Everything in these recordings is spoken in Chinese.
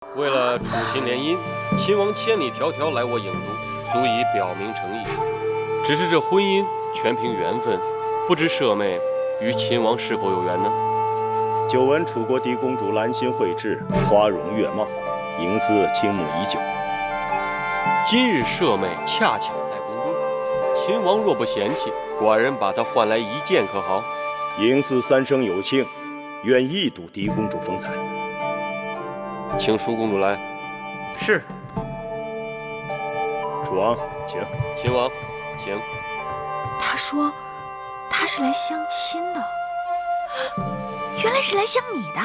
为了楚秦联姻，秦王千里迢迢来我郢都，足以表明诚意。只是这婚姻全凭缘分，不知舍妹与秦王是否有缘呢？久闻楚国嫡公主兰心蕙质，花容月貌，嬴驷倾慕已久。今日舍妹恰巧在宫中，秦王若不嫌弃，寡人把她换来一见可好？嬴驷三生有幸，愿一睹嫡公主风采。请淑公主来。是。楚王，请。秦王，请。他说他是来相亲的，原来是来相你的。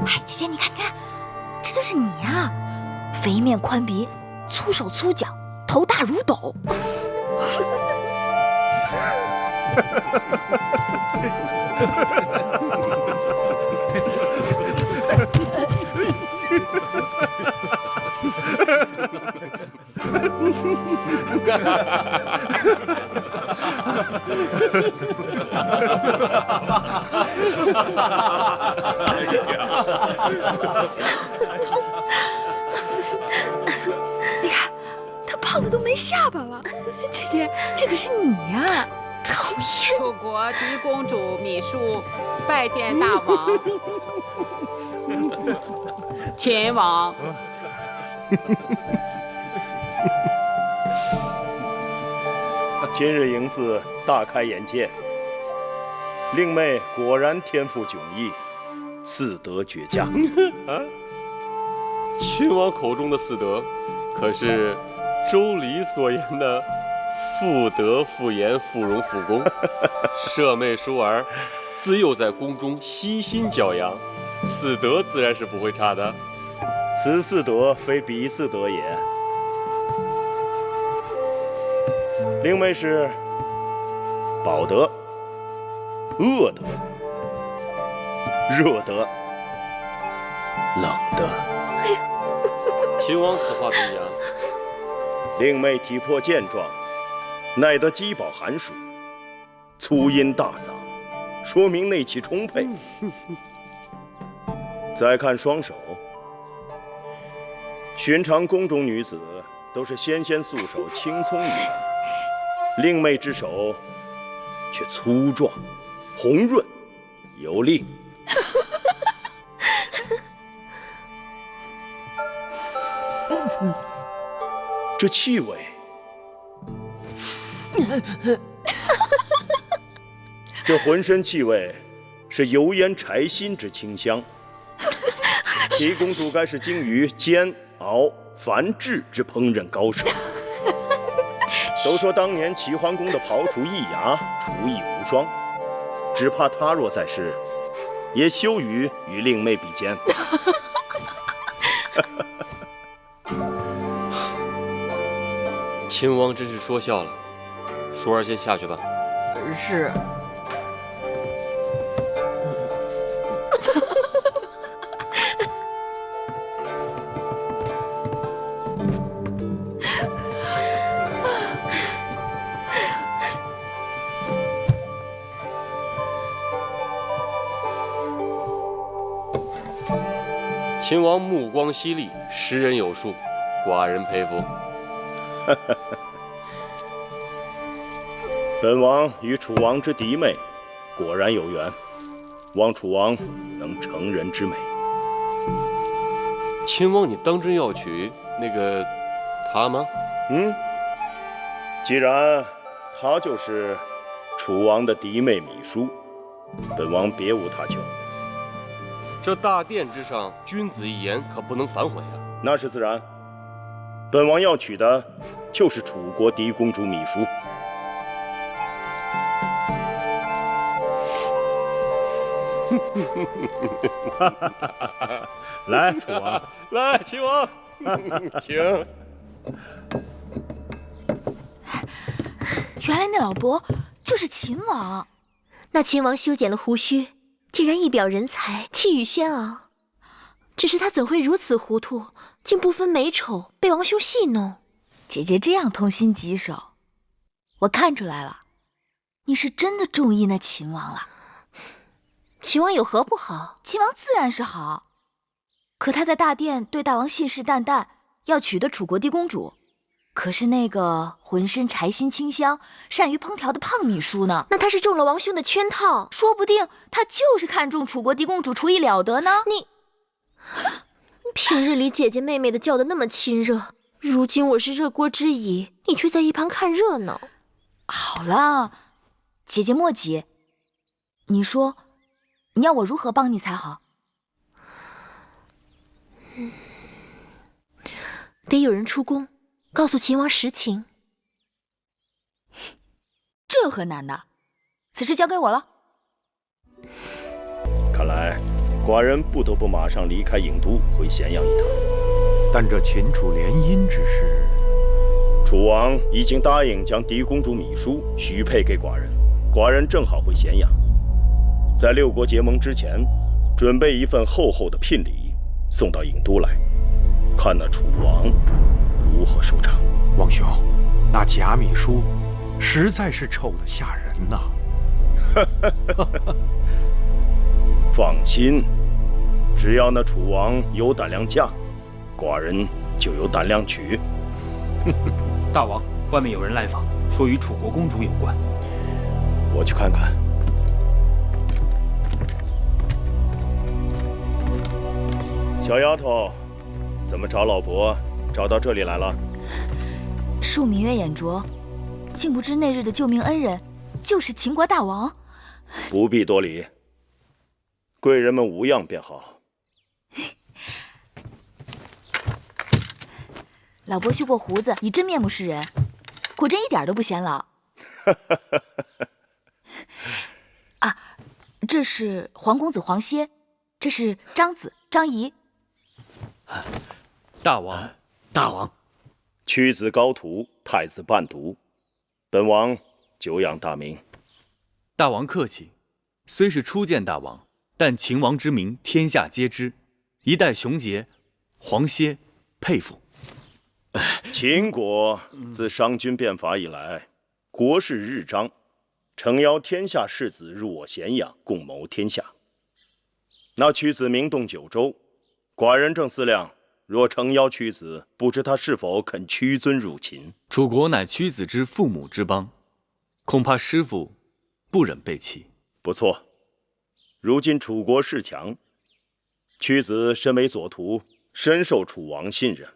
哎，姐姐，你看，你看，这就是你呀！肥面宽鼻，粗手粗脚，头大如斗。你看，他胖的都没下巴了。姐姐，这可是你呀！讨厌！楚国嫡公主芈姝拜见大王。秦王。今日嬴驷大开眼界，令妹果然天赋迥异，四德绝佳。啊，秦王口中的四德，可是周礼所言的妇德、妇言、妇容、妇功。舍妹淑儿自幼在宫中悉心教养，四德自然是不会差的。此四德非彼四德也。令妹是饱德、饿德、热德、冷德。秦王此话怎讲？令妹体魄健壮，耐得饥饱寒暑，粗音大嗓，说明内气充沛。再看双手，寻常宫中女子都是纤纤素手，青葱玉腕，令妹之手却粗壮、红润、有力。这气味，这浑身气味是油烟柴薪之清香。齐公主该是精于煎熬繁制之烹饪高手。都说当年齐桓公的庖厨易牙，厨艺无双，只怕他若在世，也羞于与令妹比肩。秦王真是说笑了，淑儿先下去吧。是。秦王目光犀利，识人有术，寡人佩服。本王与楚王之嫡妹果然有缘，望楚王能成人之美。秦王，你当真要娶那个她吗？既然她就是楚王的嫡妹芈姝，本王别无他求。这大殿之上，君子一言，可不能反悔啊！那是自然，本王要娶的就是楚国嫡公主芈姝。来，楚王，来，秦王，请。原来那老伯就是秦王。那秦王修剪了胡须，竟然一表人才，气宇轩昂。只是他怎会如此糊涂，竟不分美丑，被王兄戏弄？姐姐这样痛心疾首，我看出来了，你是真的中意那秦王了。秦王有何不好？秦王自然是好，可他在大殿对大王信誓旦旦，要娶的楚国嫡公主，可是那个浑身柴薪清香、善于烹调的胖秘书呢？那他是中了王兄的圈套，说不定他就是看中楚国嫡公主厨艺了得呢。你平日里姐姐妹妹的叫得那么亲热，如今我是热锅之乙，你却在一旁看热闹。好了，姐姐莫急，你说你要我如何帮你才好？得有人出宫，告诉秦王实情。这有何难的？此事交给我了。看来寡人不得不马上离开郢都，回咸阳一趟。但这秦楚联姻之事，楚王已经答应将嫡公主芈姝许配给寡人，寡人正好回咸阳，在六国结盟之前，准备一份厚厚的聘礼送到郢都来，看那楚王如何收场。王兄，那贾芈姝实在是丑得吓人呐！放心，只要那楚王有胆量嫁，寡人就有胆量娶。大王，外面有人来访，说与楚国公主有关。我去看看。小丫头，怎么找老伯找到这里来了？恕芈月眼拙，竟不知那日的救命恩人就是秦国大王。不必多礼，贵人们无恙便好。老伯修过胡子，以真面目示人，果真一点都不显老。啊，这是皇公子黄歇，这是张子张仪。大王，大王，屈子高徒，太子伴读，本王久仰大名。大王客气，虽是初见大王，但秦王之名天下皆知，一代雄杰，黄歇佩服。秦国自商君变法以来，国势日张，诚邀天下士子入我咸阳，共谋天下。那屈子名动九州，寡人正思量，若诚邀屈子，不知他是否肯屈尊入秦。楚国乃屈子之父母之邦，恐怕师父不忍背弃。不错，如今楚国势强，屈子身为左徒，深受楚王信任，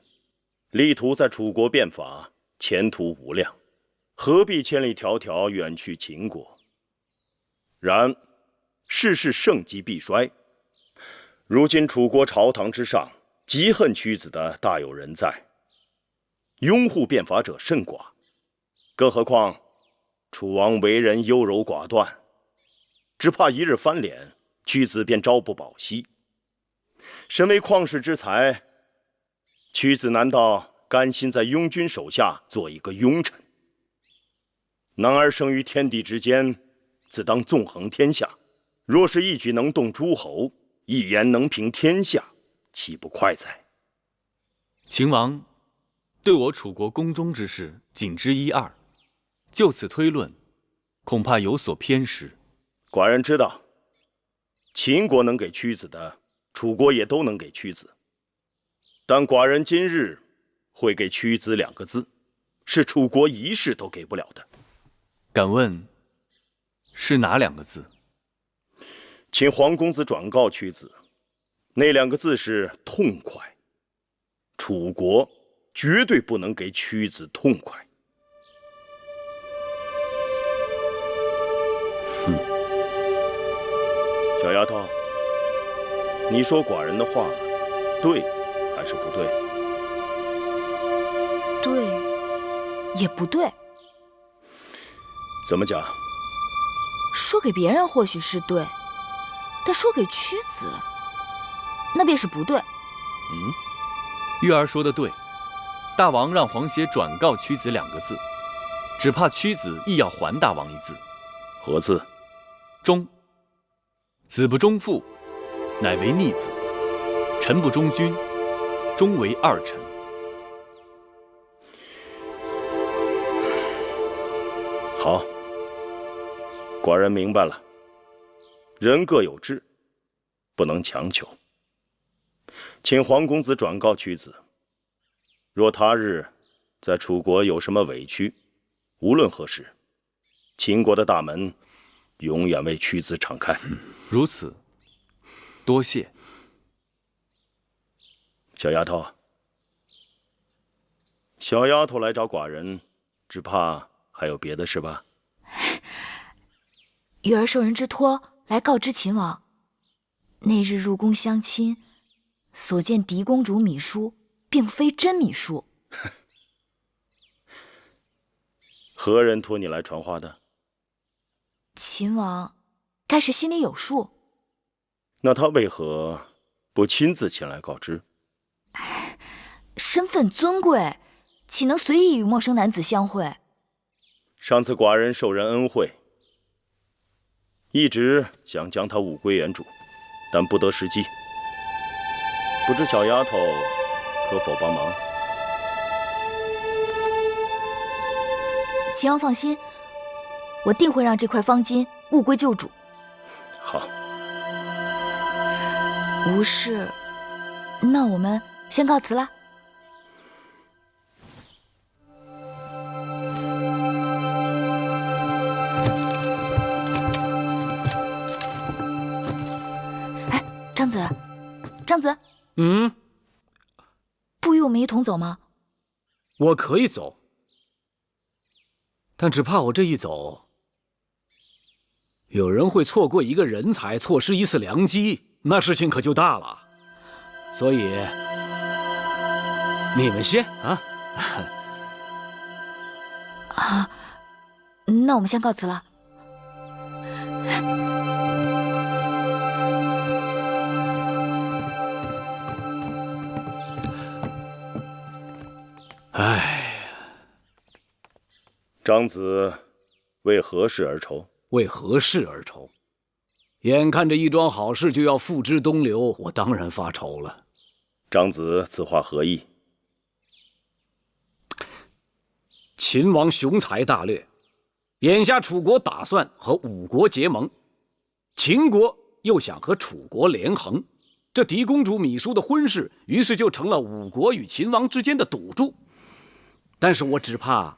力图在楚国变法，前途无量，何必千里迢迢远去秦国？然世事盛极必衰，如今楚国朝堂之上，极恨屈子的大有人在，拥护变法者甚寡，更何况楚王为人优柔寡断，只怕一日翻脸，屈子便朝不保夕。身为旷世之才，屈子难道甘心在庸君手下做一个庸臣？男儿生于天地之间，自当纵横天下。若是一举能动诸侯，一言能平天下，岂不快哉？秦王对我楚国宫中之事仅知一二，就此推论，恐怕有所偏失。寡人知道，秦国能给屈子的，楚国也都能给屈子。但寡人今日会给屈子2个字，是楚国一世都给不了的。敢问是哪2个字？请黄公子转告屈子，那2个字是痛快。楚国绝对不能给屈子痛快。哼，小丫头，你说寡人的话对还是不对？对，也不对。怎么讲？说给别人或许是对，但说给屈子，那便是不对。玉儿说的对，大王让黄歇转告屈子2个字，只怕屈子亦要还大王一字。何字？忠。子不忠父，乃为逆子；臣不忠君，终为二臣。好，寡人明白了。人各有志，不能强求。请黄公子转告屈子，若他日在楚国有什么委屈，无论何时，秦国的大门永远为屈子敞开。如此，多谢。小丫头，小丫头来找寡人，只怕还有别的事吧？玉儿受人之托来告知秦王，那日入宫相亲，所见嫡公主芈姝，并非真芈姝。何人托你来传话的？秦王该是心里有数。那他为何不亲自前来告知？身份尊贵，岂能随意与陌生男子相会？上次寡人受人恩惠，一直想将他物归原主，但不得时机。不知小丫头可否帮忙？秦王放心，我定会让这块方巾物归旧主。好，无事，那我们先告辞了。哎，张子，张子，不与我们一同走吗？我可以走，但只怕我这一走，有人会错过一个人才，错失一次良机，那事情可就大了。所以，你们先啊。啊，那我们先告辞了。唉，张子为何事而愁？为何事而愁？眼看着一桩好事就要付之东流，我当然发愁了。张子此话何意？秦王雄才大略，眼下楚国打算和吴国结盟，秦国又想和楚国连横，这嫡公主芈姝的婚事，于是就成了吴国与秦王之间的赌注。但是我只怕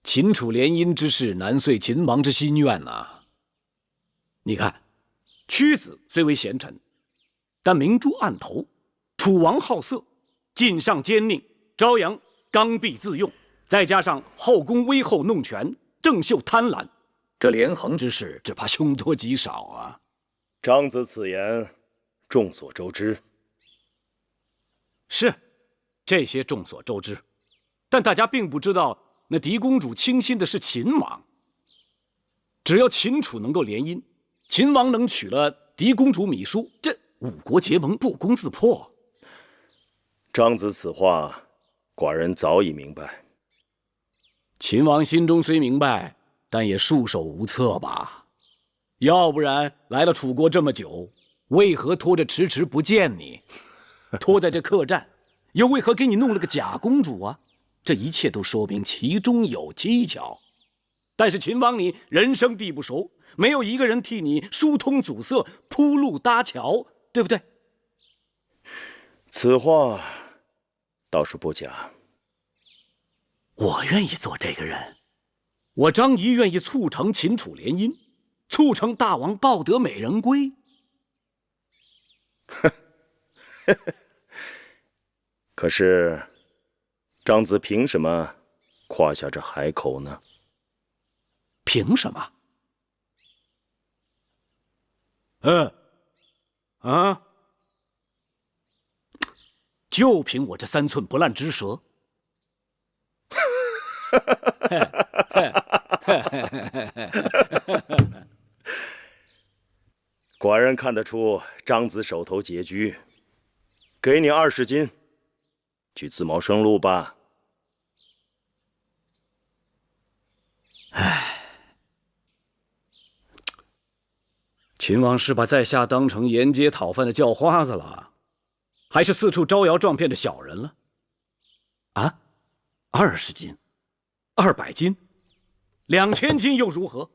秦楚联姻之事难遂秦王之心愿呐。你看，屈子虽为贤臣，但明珠暗投，楚王好色，晋上奸佞，朝阳刚愎自用，再加上后宫威后弄权，郑袖贪婪，这连横之事只怕凶多吉少啊。张子此言众所周知。是，这些众所周知，但大家并不知道，那嫡公主倾心的是秦王。只要秦楚能够联姻，秦王能娶了嫡公主芈姝，这五国结盟不攻自破。张子此话，寡人早已明白。秦王心中虽明白，但也束手无策吧。要不然来了楚国这么久，为何拖着迟迟不见你？拖在这客栈，又为何给你弄了个假公主啊？这一切都说明其中有蹊跷。但是秦王你人生地不熟，没有一个人替你疏通阻塞、铺路搭桥，对不对？此话倒是不假。我愿意做这个人，我张仪愿意促成秦楚联姻，促成大王抱得美人归。可是，张子凭什么夸下这海口呢？凭什么？就凭我这3寸不烂之舌。寡人看得出张子手头拮据，给你20斤，去自谋生路吧。秦王是把在下当成沿街讨饭的叫花子了，还是四处招摇撞骗的小人了？啊，20斤、200斤、2000斤又如何？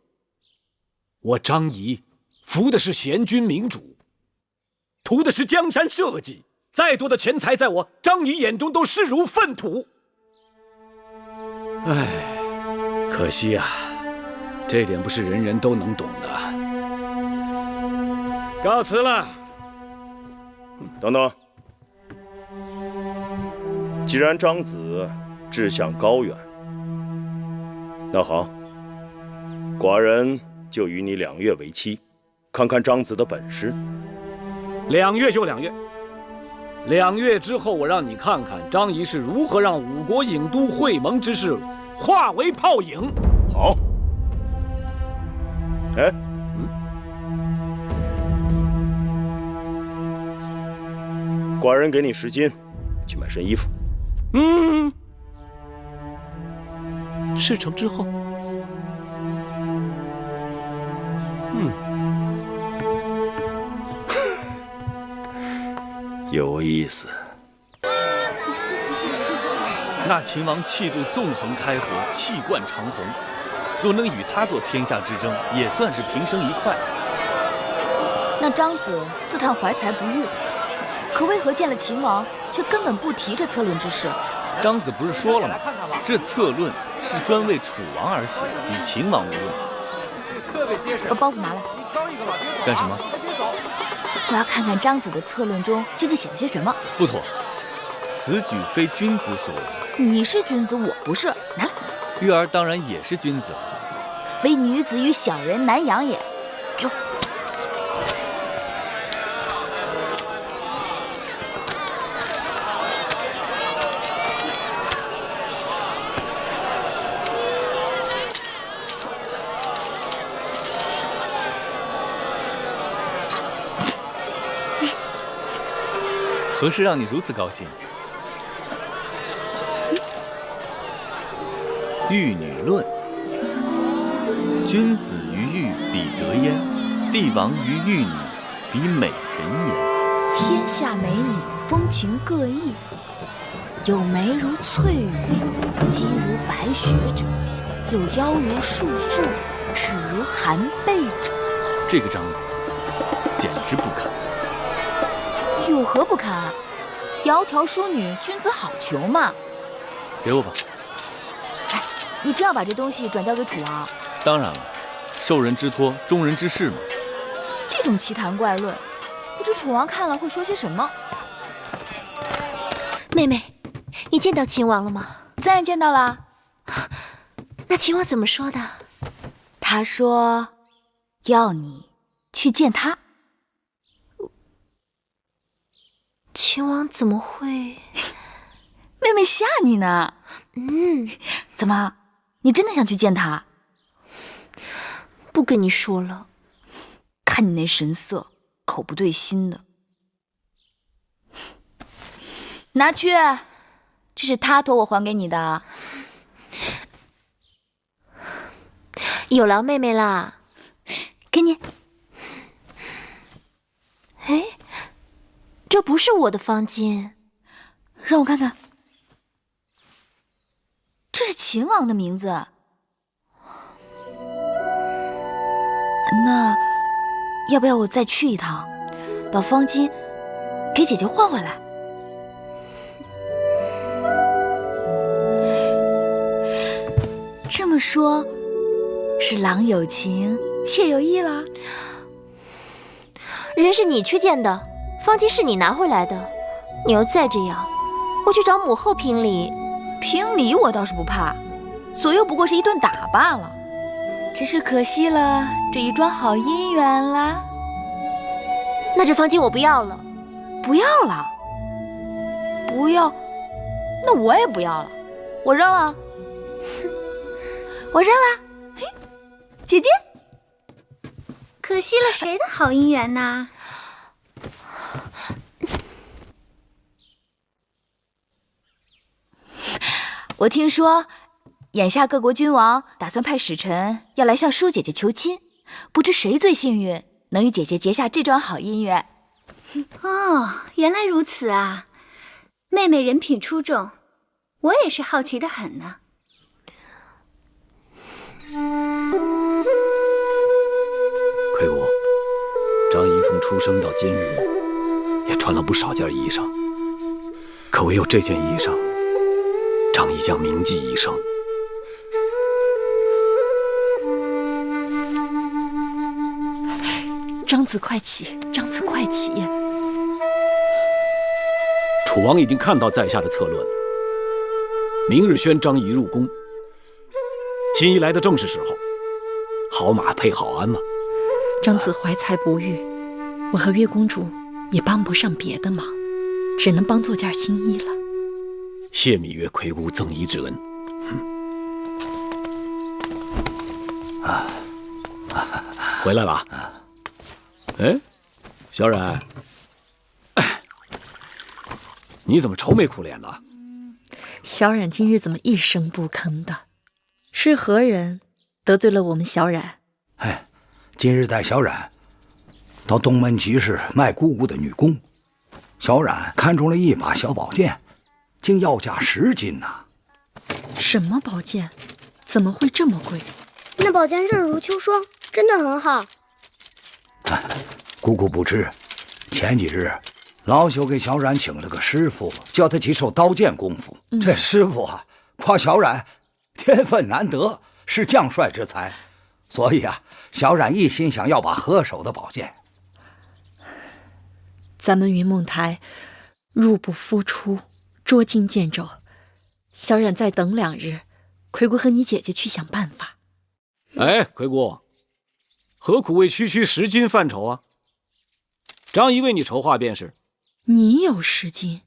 我张仪服的是贤君明主，图的是江山社稷，再多的钱财在我张仪眼中都视如粪土。唉，可惜啊，这点不是人人都能懂的。告辞了。等等，既然张子志向高远，那好，寡人就与你2月为期，看看张子的本事。2月就2月，2月之后，我让你看看张仪是如何让5国郢都会盟之事化为泡影。好。哎，寡人给你10斤，去买身衣服。事成之后，有意思。那秦王气度纵横开河，气贯长虹。若能与他做天下之争，也算是平生一快。那张子自叹怀才不遇，可为何见了秦王，却根本不提这策论之事？张子不是说了吗？这策论是专为楚王而写，与秦王无用。把包袱拿来。干什么？我要看看张子的策论中究竟写了些什么。不妥，此举非君子所为。你是君子，我不是。拿来。玉儿当然也是君子了。唯女子与小人难养也。给我。何事让你如此高兴？玉女论：君子于玉比德焉，帝王于玉女比美人焉。天下美女风情各异，有眉如翠羽，肌如白雪者，有腰如束素，齿如含贝者。这个张子简直不堪。有何不堪？窈窕淑女，君子好逑嘛。给我吧。哎，你真要把这东西转交给楚王？当然了，受人之托，忠人之事嘛。这种奇谈怪论，不知楚王看了会说些什么？妹妹，你见到秦王了吗？自然见到了。那秦王怎么说的？他说要你去见他。秦王怎么会？妹妹吓你呢。怎么，你真的想去见他？不跟你说了。看你那神色，口不对心的。拿去，这是他托我还给你的。有劳妹妹啦。给你。哎，这不是我的方巾，让我看看。这是秦王的名字。那要不要我再去一趟，把方巾给姐姐换回来？这么说，是郎有情，妾有意啦？人是你去见的，方巾是你拿回来的。你要再这样，我去找母后评理。评理我倒是不怕，左右不过是一顿打罢了。只是可惜了这一桩好姻缘啦。那这方巾我不要了。不要了？不要？那我也不要了，我扔了。我扔了。嘿，姐姐。可惜了谁的好姻缘呐？我听说，眼下各国君王打算派使臣要来向舒姐姐求亲，不知谁最幸运，能与姐姐结下这桩好姻缘。哦，原来如此啊！妹妹人品出众，我也是好奇的很呢。魁姑，张仪从出生到今日，也穿了不少件衣裳，可唯有这件衣裳，张仪将铭记一生。张子快起，张子快起！楚王已经看到在下的策论，明日宣张仪入宫。新仪来的正是时候，好马配好鞍嘛。张子怀才不遇，我和月公主也帮不上别的忙，只能帮做件新衣了。谢芈月魁姑赠衣之恩。回来了。哎，小冉，你怎么愁眉苦脸的？小冉今日怎么一声不吭的？是何人得罪了我们小冉？哎，今日带小冉到东门集市卖姑姑的女工，小冉看中了一把小宝剑，竟要价10金呐！什么宝剑？怎么会这么贵？那宝剑刃如秋霜，真的很好。姑姑不知，前几日老朽给小冉请了个师傅，教他几手刀剑功夫。这师傅啊，夸小冉天分难得，是将帅之才，所以啊，小冉一心想要把合手的宝剑。咱们云梦台入不敷出，捉襟见肘，小冉再等2日，魁姑和你姐姐去想办法。哎，魁姑，何苦为区10斤犯愁啊？张仪为你筹划便是。你有10斤？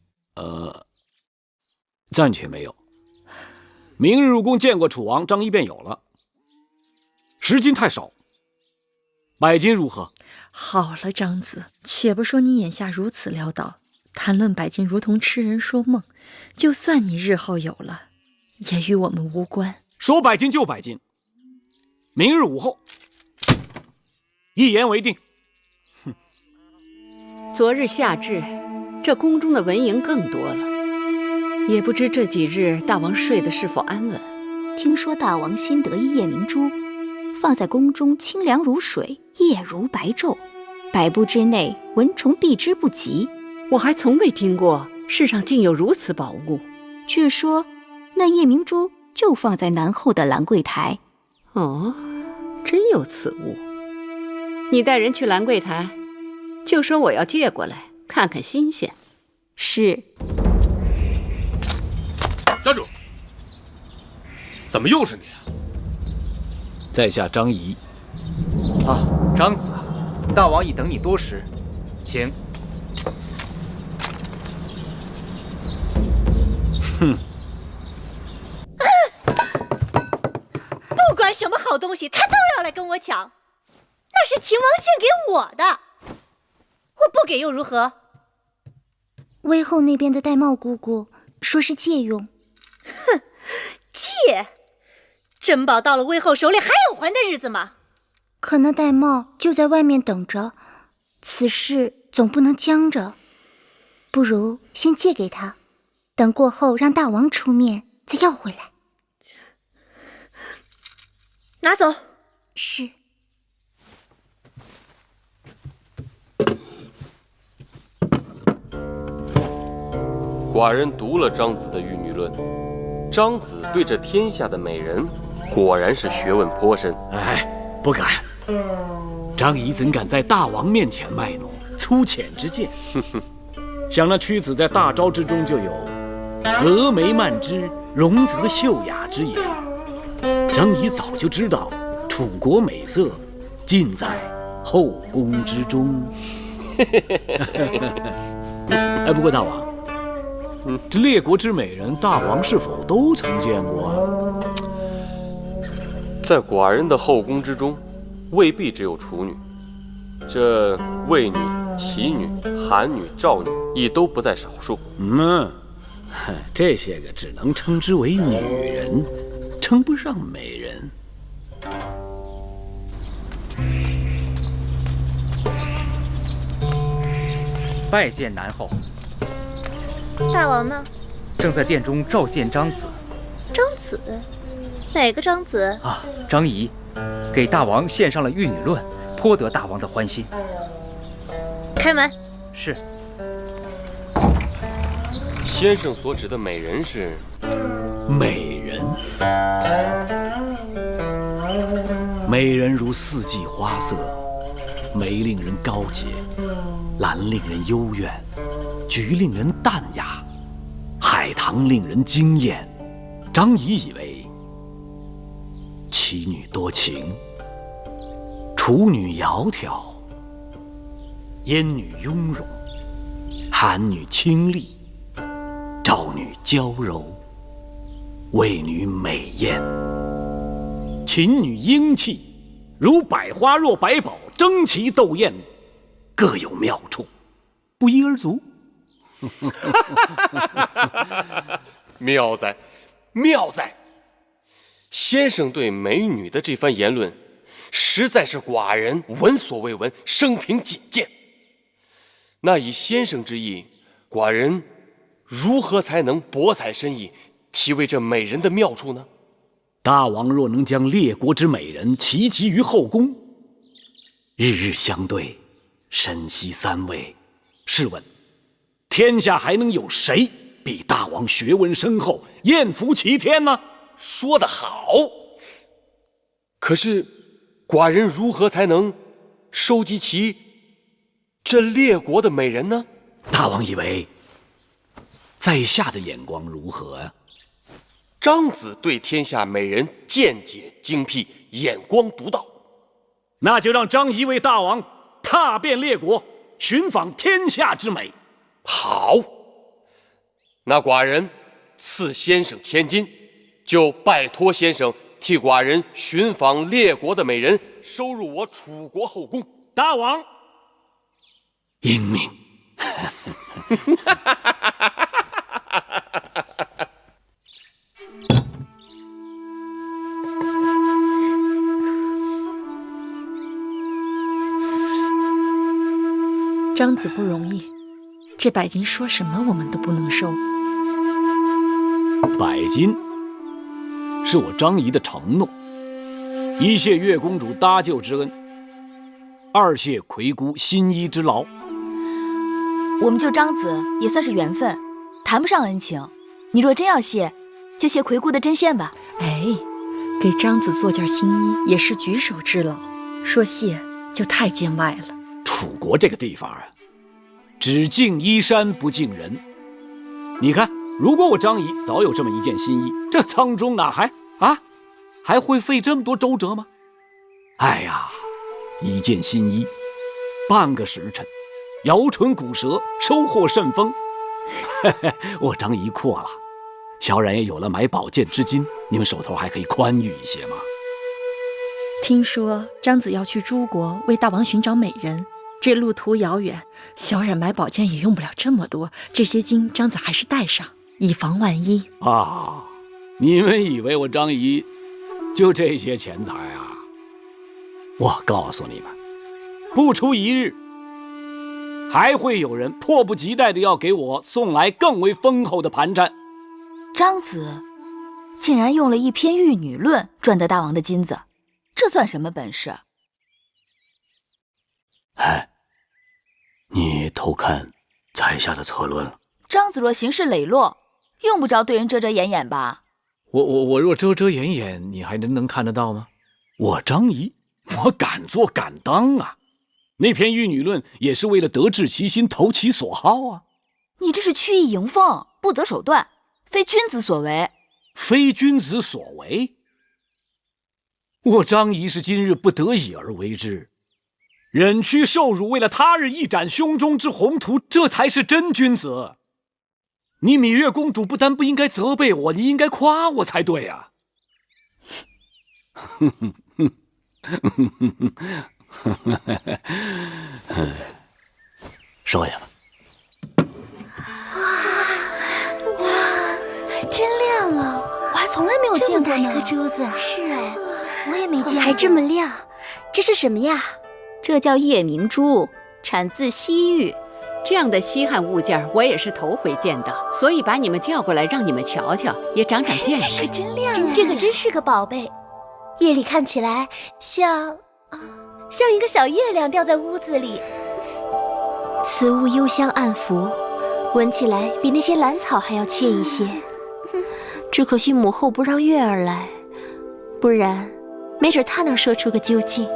暂且没有。明日入宫见过楚王，张仪便有了。10斤太少，100斤如何？好了，张子，且不说你眼下如此潦倒，谈论100斤如同痴人说梦。就算你日后有了，也与我们无关。说100斤就100斤，明日午后，一言为定。昨日夏至，这宫中的蚊蝇更多了，也不知这几日大王睡得是否安稳。听说大王新得一夜明珠，放在宫中清凉如水，夜如白昼，100步之内蚊虫避之不及。我还从未听过世上竟有如此宝物。据说那夜明珠就放在南后的兰桂台。哦，真有此物。你带人去兰桂台，就说我要借过来看看新鲜。是。站住！怎么又是你啊？在下张仪。啊，张子，大王已等你多时，请。哼！不管什么好东西，他都要来跟我抢，那是秦王献给我的，我不给又如何？魏后那边的玳瑁姑姑说是借用。哼，借？珍宝到了魏后手里，还有还的日子吗？可那玳瑁就在外面等着，此事总不能僵着，不如先借给他，等过后让大王出面再要回来。拿走。是。寡人读了张子的《玉女论》，张子对这天下的美人，果然是学问颇深。哎，不敢。张仪怎敢在大王面前卖弄粗浅之见？想那屈子在大招之中就有峨眉漫之，容则秀雅之言。张仪早就知道楚国美色尽在后宫之中。哎，不过大王，这列国之美人，大王是否都曾见过？在寡人的后宫之中，未必只有处女，这魏女、齐女、韩女、赵女亦都不在少数。这些个只能称之为女人，称不上美人。拜见南后。大王呢？正在殿中召见张子。张子？哪个张子？啊，张仪，给大王献上了《玉女论》，颇得大王的欢心。开门。是。先生所指的美人是？美人，美人如四季花色，梅令人高洁，兰令人幽怨，菊令人淡雅，海棠令人惊艳。张仪以为，奇女多情，楚女窈窕，燕女雍容，韩女清丽，赵女娇柔，魏女美艳，秦女英气，如百花若百宝，争奇斗艳，各有妙处，不一而足。妙哉，妙哉！先生对美女的这番言论，实在是寡人闻所未闻，生平仅见。那以先生之意，寡人如何才能博采深意，体味这美人的妙处呢？大王若能将列国之美人齐集于后宫，日日相对，深吸三味，试问天下还能有谁比大王学问深厚，艳福齐天呢？说得好。可是寡人如何才能收集齐这列国的美人呢？大王以为在下的眼光如何啊？张子对天下美人见解精辟，眼光独到。那就让张仪为大王踏遍列国，寻访天下之美。好，那寡人赐先生千金，就拜托先生替寡人寻访列国的美人，收入我楚国后宫。大王英明。张子不容易，这百金说什么我们都不能收。百金是我张仪的承诺，一谢月公主搭救之恩，二谢魁姑新衣之劳。我们救张子也算是缘分，谈不上恩情。你若真要谢，就谢魁姑的针线吧。哎，给张子做件新衣也是举手之劳，说谢就太见外了。楚国这个地方啊，只敬衣衫不敬人。你看，如果我张仪早有这么一件新衣，这当中哪还会费这么多周折吗？哎呀，一件新衣，半个时辰，摇唇鼓舌，收获甚丰。我张仪阔了，小冉也有了买宝剑之金，你们手头还可以宽裕一些吗？听说张子要去诸国为大王寻找美人，这路途遥远，小冉买宝剑也用不了这么多，这些金张子还是带上，以防万一啊！你们以为我张仪就这些钱财啊？我告诉你们，不出一日，还会有人迫不及待地要给我送来更为丰厚的盘缠。张子竟然用了一篇《玉女论》赚得大王的金子，这算什么本事？哎，你偷看在下的策论了？张子若行事磊落，用不着对人遮遮掩掩吧？我若遮遮掩掩，你还能看得到吗？我张仪，我敢做敢当啊！那篇《玉女论》也是为了得志其心，投其所好啊！你这是曲意迎风，不择手段，非君子所为。非君子所为？我张仪是今日不得已而为之，忍屈受辱，为了他日一展胸中之宏图，这才是真君子。你芈月公主不但不应该责备我，你应该夸我才对啊！收下吧。哇，真亮啊！我还从来没有见过呢。这么大一颗珠子，是啊，我也没见过，还这么亮，这是什么呀？这叫夜明珠，产自西域，这样的稀罕物件我也是头回见到，所以把你们叫过来让你们瞧瞧，也长长见识。可真亮啊！这可真是个宝贝，夜里看起来像一个小月亮掉在屋子里。此物幽香暗拂，闻起来比那些兰草还要惬一些。只可惜母后不让月儿来，不然没准她能说出个究竟。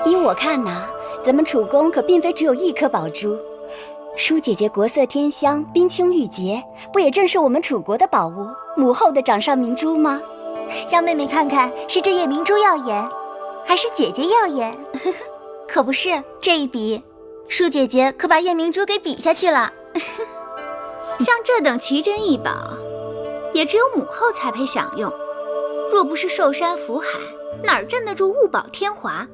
依我看呐，咱们楚宫可并非只有一颗宝珠。舒姐姐国色天香，冰清玉洁，不也正是我们楚国的宝物，母后的掌上明珠吗？让妹妹看看，是这夜明珠耀眼，还是姐姐耀眼？可不是，这一比，舒姐姐可把夜明珠给比下去了。像这等奇珍异宝，也只有母后才配享用。若不是寿山福海，哪儿镇得住物宝天华？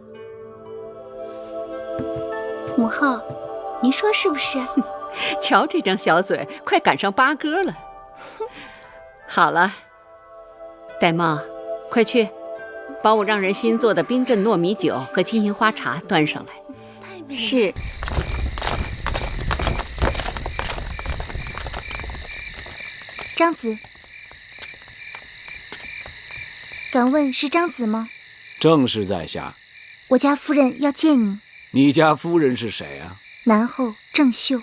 母后，您说是不是？瞧这张小嘴，快赶上八哥了。好了，玳瑁，快去把我让人新做的冰镇糯米酒和金银花茶端上来。是。张子，敢问是张子吗？正是在下。我家夫人要见你。你家夫人是谁啊？南后郑秀。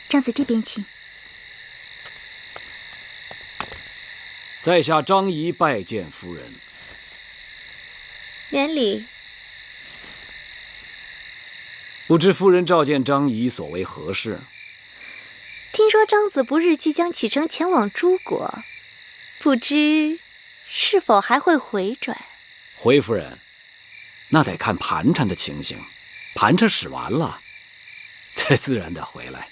张子这边请。在下张仪拜见夫人。免礼。不知夫人召见张仪所为何事？听说张子不日即将启程前往诸国，不知是否还会回转？回夫人，那得看盘缠的情形。盘缠使完了，才自然得回来。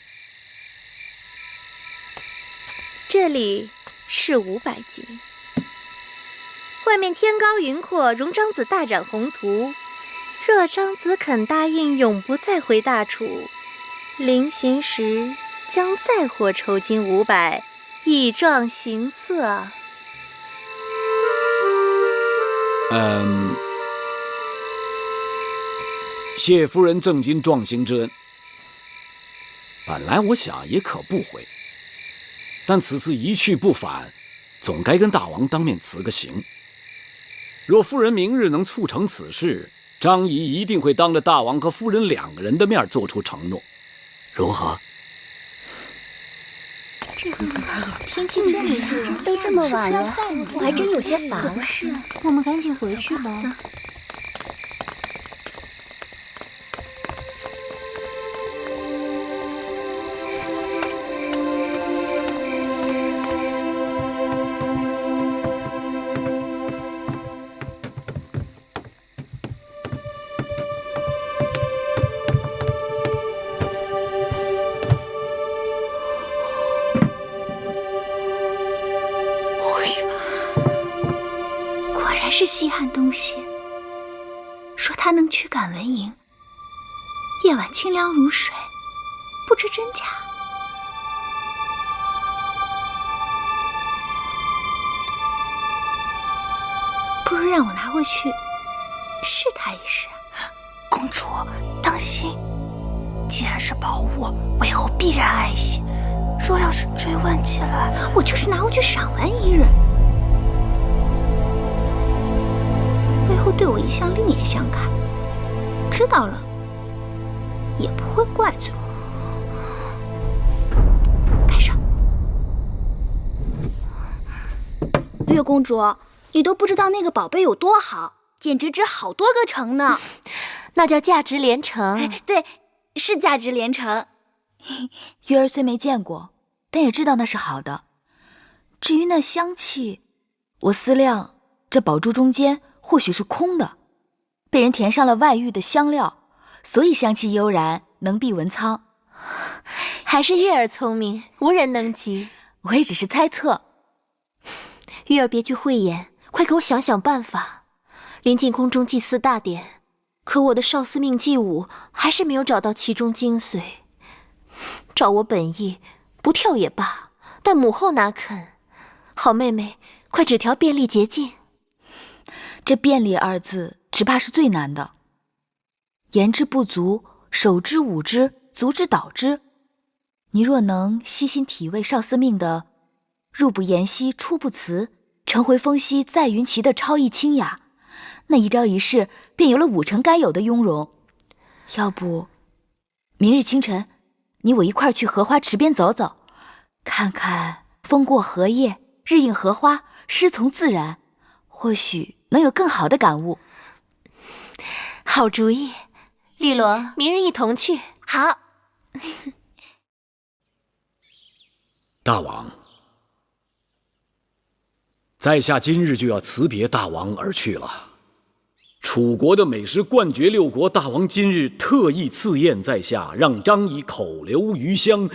这里是500级，外面天高云阔，容张子大展宏图。若张子肯答应永不再回大楚，临行时将再获酬金500，以壮行色。谢夫人赠金壮行之恩。本来我想也可不回，但此次一去不返，总该跟大王当面辞个行。若夫人明日能促成此事，张仪一定会当着大王和夫人2个人的面做出承诺，如何？天气这么热，都这么晚了，我还真有些乏了。是，我们赶紧回去吧。是稀罕东西，说它能驱赶蚊蝇，夜晚清凉如水，不知真假。不如让我拿回去试它一试。公主，当心！既然是宝物，我以后必然爱惜。若要是追问起来，我就是拿回去赏玩一日。后对我一向另眼相看，知道了也不会怪罪我。盖上。月公主，你都不知道那个宝贝有多好，简直值好多个城呢。那叫价值连城。对，是价值连城。月儿虽没见过，但也知道那是好的。至于那香气，我思量这宝珠中间或许是空的，被人填上了外域的香料，所以香气悠然，能避蚊苍。还是月儿聪明，无人能及。我也只是猜测。月儿别具慧眼，快给我想想办法。临近宫中祭祀大典，可我的少司命祭舞还是没有找到其中精髓。照我本意，不跳也罢，但母后哪肯？好妹妹，快指条便利捷径。这便利2字，只怕是最难的。言之不足，手之舞之，足之蹈之。你若能悉心体味少司命的入不言兮，出不辞，晨回风息在云齐的超逸清雅，那一招一式便有了5成该有的雍容。要不，明日清晨，你我一块儿去荷花池边走走，看看风过荷叶，日映荷花，诗从自然，或许能有更好的感悟。好主意，绿萝，明日一同去。好。大王，在下今日就要辞别大王而去了。楚国的美食冠绝6国，大王今日特意赐宴在下，让张仪口留余香，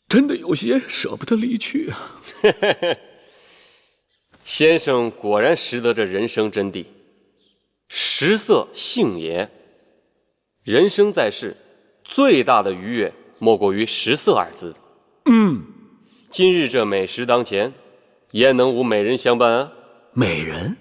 真的有些舍不得离去啊。先生果然识得这人生真谛，食色性也。人生在世，最大的愉悦莫过于食色2字。今日这美食当前，焉能无美人相伴啊？美人？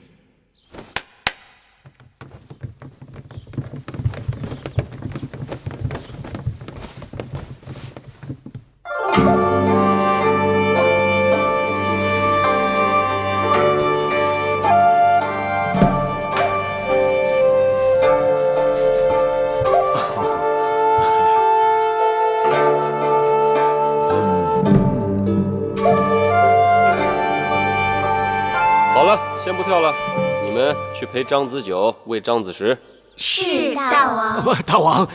先不跳了，你们去陪张子九喂张子石。是大王。大王，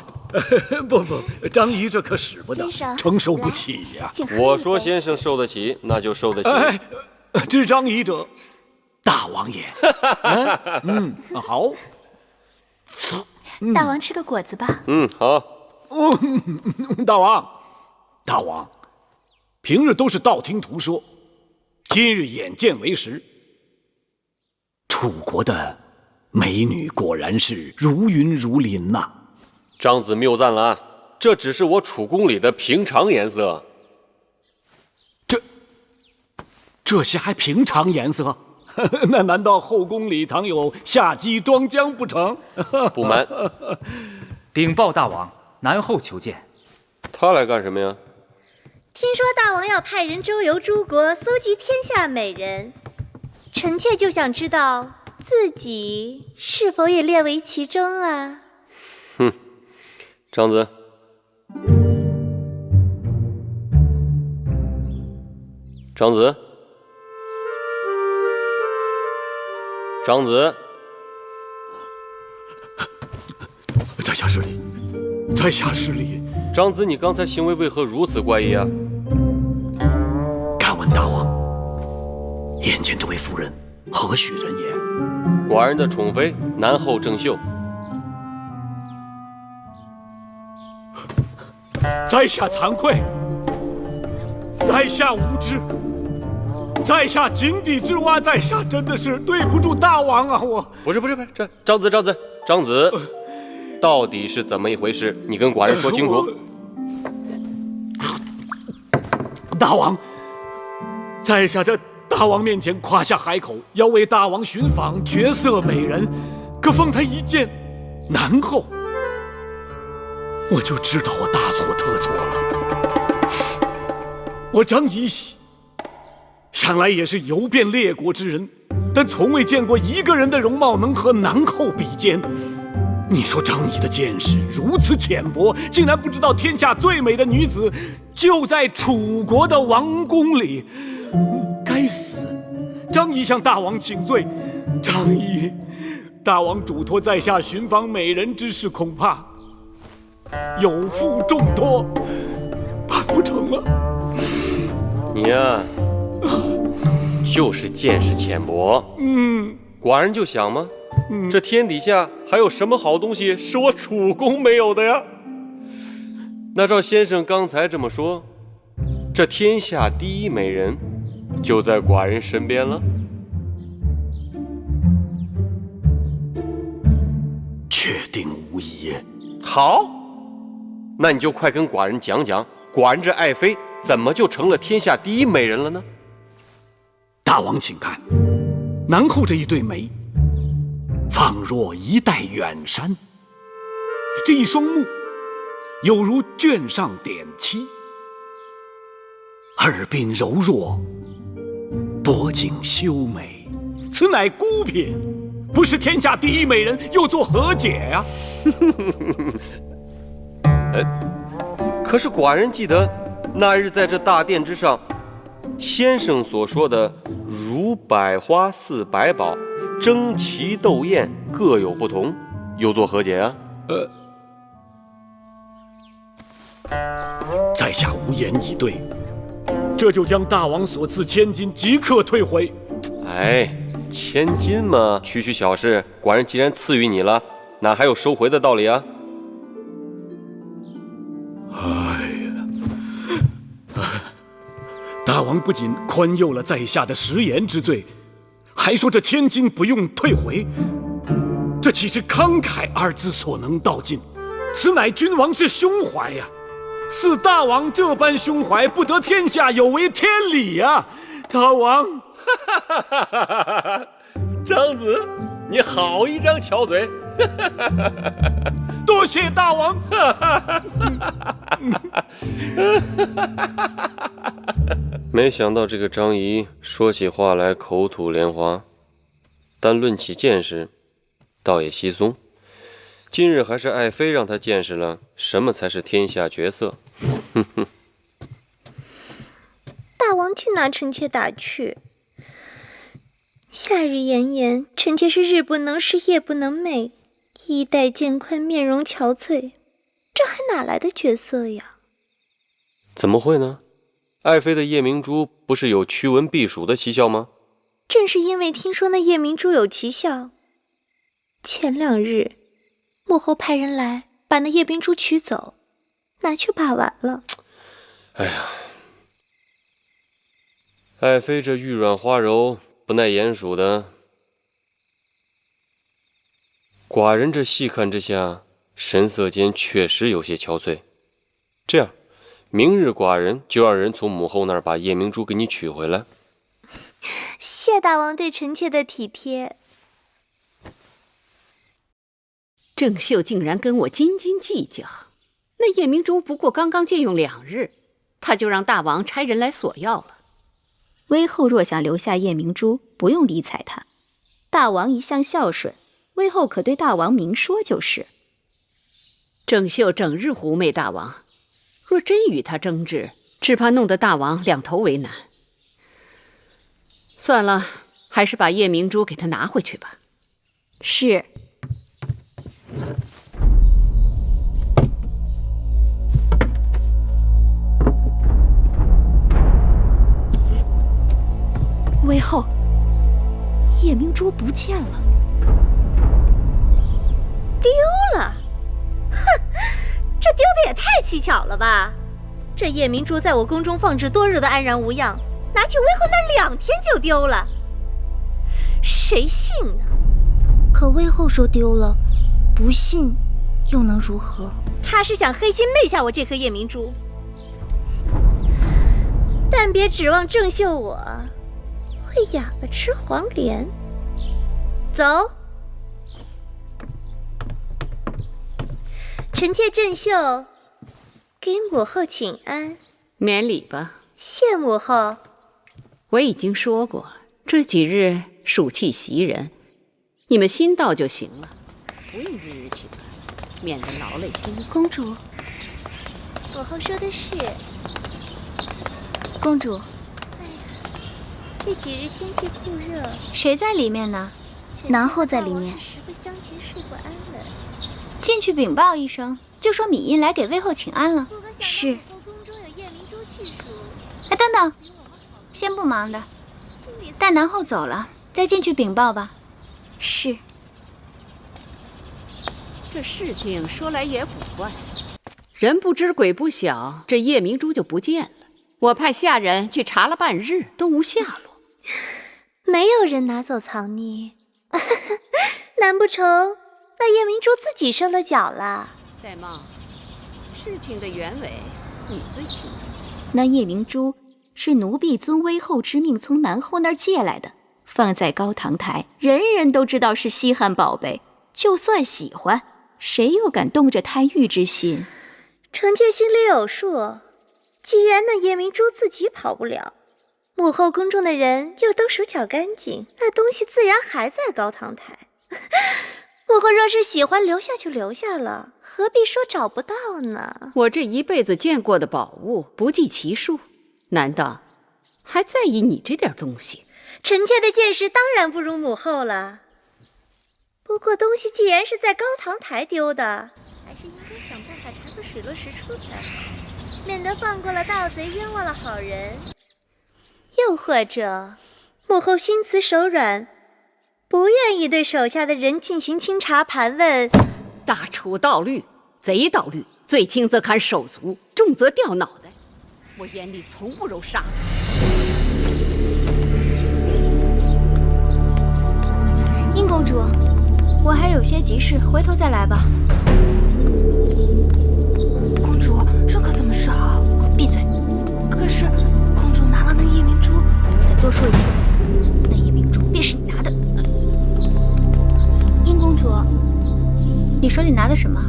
不，张仪这可使不得，先生承受不起呀。我说先生受得起，那就受得起。知张仪者，大王也。好。大王吃个果子吧。好。大王，平日都是道听途说，今日眼见为实。楚国的美女果然是如云如林呐。张子谬赞了啊，这只是我楚宫里的平常颜色。这些还平常颜色？那难道后宫里藏有夏姬庄姜不成？不瞒，禀报大王，南后求见。他来干什么呀？听说大王要派人周游诸国，搜集天下美人。臣妾就想知道自己是否也列为其中啊？张子，张子，张子，在下失礼，在下失礼。张子，你刚才行为为何如此怪异啊？敢问大王，眼前这位夫人何许人也？寡人的宠妃南后郑袖。在下惭愧，在下无知，在下井底之蛙，在下真的是对不住大王啊！我不是，这张子，到底是怎么一回事？你跟寡人说清楚。大王，在下在大王面前夸下海口，要为大王寻访绝色美人，可方才一见南后，我就知道我大错特错了。我张仪想来也是游遍列国之人，但从未见过一个人的容貌能和南后比肩。你说张仪的见识如此浅薄，竟然不知道天下最美的女子就在楚国的王宫里。该死！张仪向大王请罪。张仪，大王嘱托在下寻访美人之事，恐怕有负重托，办不成了。你呀，就是见识浅薄。寡人就想嘛，这天底下还有什么好东西是我楚宫没有的呀？那照先生刚才这么说，这天下第一美人就在寡人身边了。确定无疑。好，那你就快跟寡人讲讲，寡人这爱妃怎么就成了天下第一美人了呢？大王请看，南后这一对眉，仿若一带远山，这一双目有如卷上点漆，耳鬓柔弱，脖颈修眉，此乃孤品，不是天下第一美人，又作何解呀？可是寡人记得那日在这大殿之上，先生所说的如百花似百宝，争奇斗艳，各有不同，又作何解啊？在下无言以对，这就将大王所赐千金即刻退回。哎，千金嘛，区区小事，寡人既然赐予你了，哪还有收回的道理啊？大王不仅宽宥了在下的食言之罪，还说这千金不用退回，这岂是慷慨二字所能道尽？此乃君王之胸怀呀！似大王这般胸怀，不得天下有违天理呀！大王，张子，你好一张巧嘴！多谢大王。没想到这个张仪说起话来口吐莲花，但论起见识，倒也稀松。今日还是爱妃让他见识了什么才是天下绝色。大王竟拿臣妾打趣。夏日炎炎，臣妾是日不能视，夜不能寐，衣带渐宽，面容憔悴，这还哪来的绝色呀？怎么会呢？爱妃的夜明珠不是有驱蚊避暑的奇效吗？正是因为听说那夜明珠有奇效，前2日幕后派人来把那夜明珠取走，拿去把玩了。哎呀，爱妃这玉软花柔，不耐鼹鼠的，寡人这细看之下，神色间确实有些憔悴。这样，明日寡人就让人从母后那儿把夜明珠给你取回来。谢大王对臣妾的体贴。郑秀竟然跟我斤斤计较，那夜明珠不过刚刚借用2日，他就让大王差人来索要了。威后若想留下夜明珠，不用理睬他。大王一向孝顺，威后可对大王明说就是。郑秀整日狐媚大王，若真与他争执，只怕弄得大王两头为难。算了，还是把夜明珠给他拿回去吧。是。威后，夜明珠不见了，丢了！哼，这丢的也太蹊跷了吧！这夜明珠在我宫中放置多日都安然无恙，拿去威后那2天就丢了，谁信呢？可威后说丢了，不信又能如何？他是想黑心昧下我这颗夜明珠，但别指望郑秀我会哑巴吃黄连。走，臣妾郑秀给母后请安。免礼吧。谢母后。我已经说过，这几日暑气袭人，你们心到就行了，不用日日请安，免得劳累心。公主，母后说的是。公主。这几日天气酷热，谁在里面呢？南后在里面。食不香甜，睡不安稳。进去禀报一声，就说米音来给威后请安了。是。哎，等等，先不忙的，待南后走了再进去禀报吧。是。这事情说来也古怪，人不知鬼不晓，这夜明珠就不见了。我派下人去查了半日，都无下落。没有人拿走藏匿，难不成那夜明珠自己受了搅了？戴帽，事情的原委你最清楚。那夜明珠是奴婢遵威后之命从南后那儿借来的，放在高堂台，人人都知道是稀罕宝贝。就算喜欢，谁又敢动着贪欲之心？臣妾心里有数。既然那夜明珠自己跑不了，母后宫中的人又都手脚干净，那东西自然还在高堂台。母后若是喜欢留下就留下了，何必说找不到呢？我这一辈子见过的宝物不计其数，难道还在意你这点东西？臣妾的见识当然不如母后了。不过东西既然是在高堂台丢的，还是应该想办法查个水落石出才好，免得放过了盗贼，冤枉了好人。又或者，母后心慈手软，不愿意对手下的人进行清查盘问。大楚盗律，贼盗律，罪轻则砍手足，重则掉脑袋。我眼里从不揉沙子。殷公主，我还有些急事，回头再来吧。公主，这可怎么是好？闭嘴！可是，公主拿了那夜明珠，我再多说一个字，那夜明珠便是你拿的。殷公主，你手里拿的什么？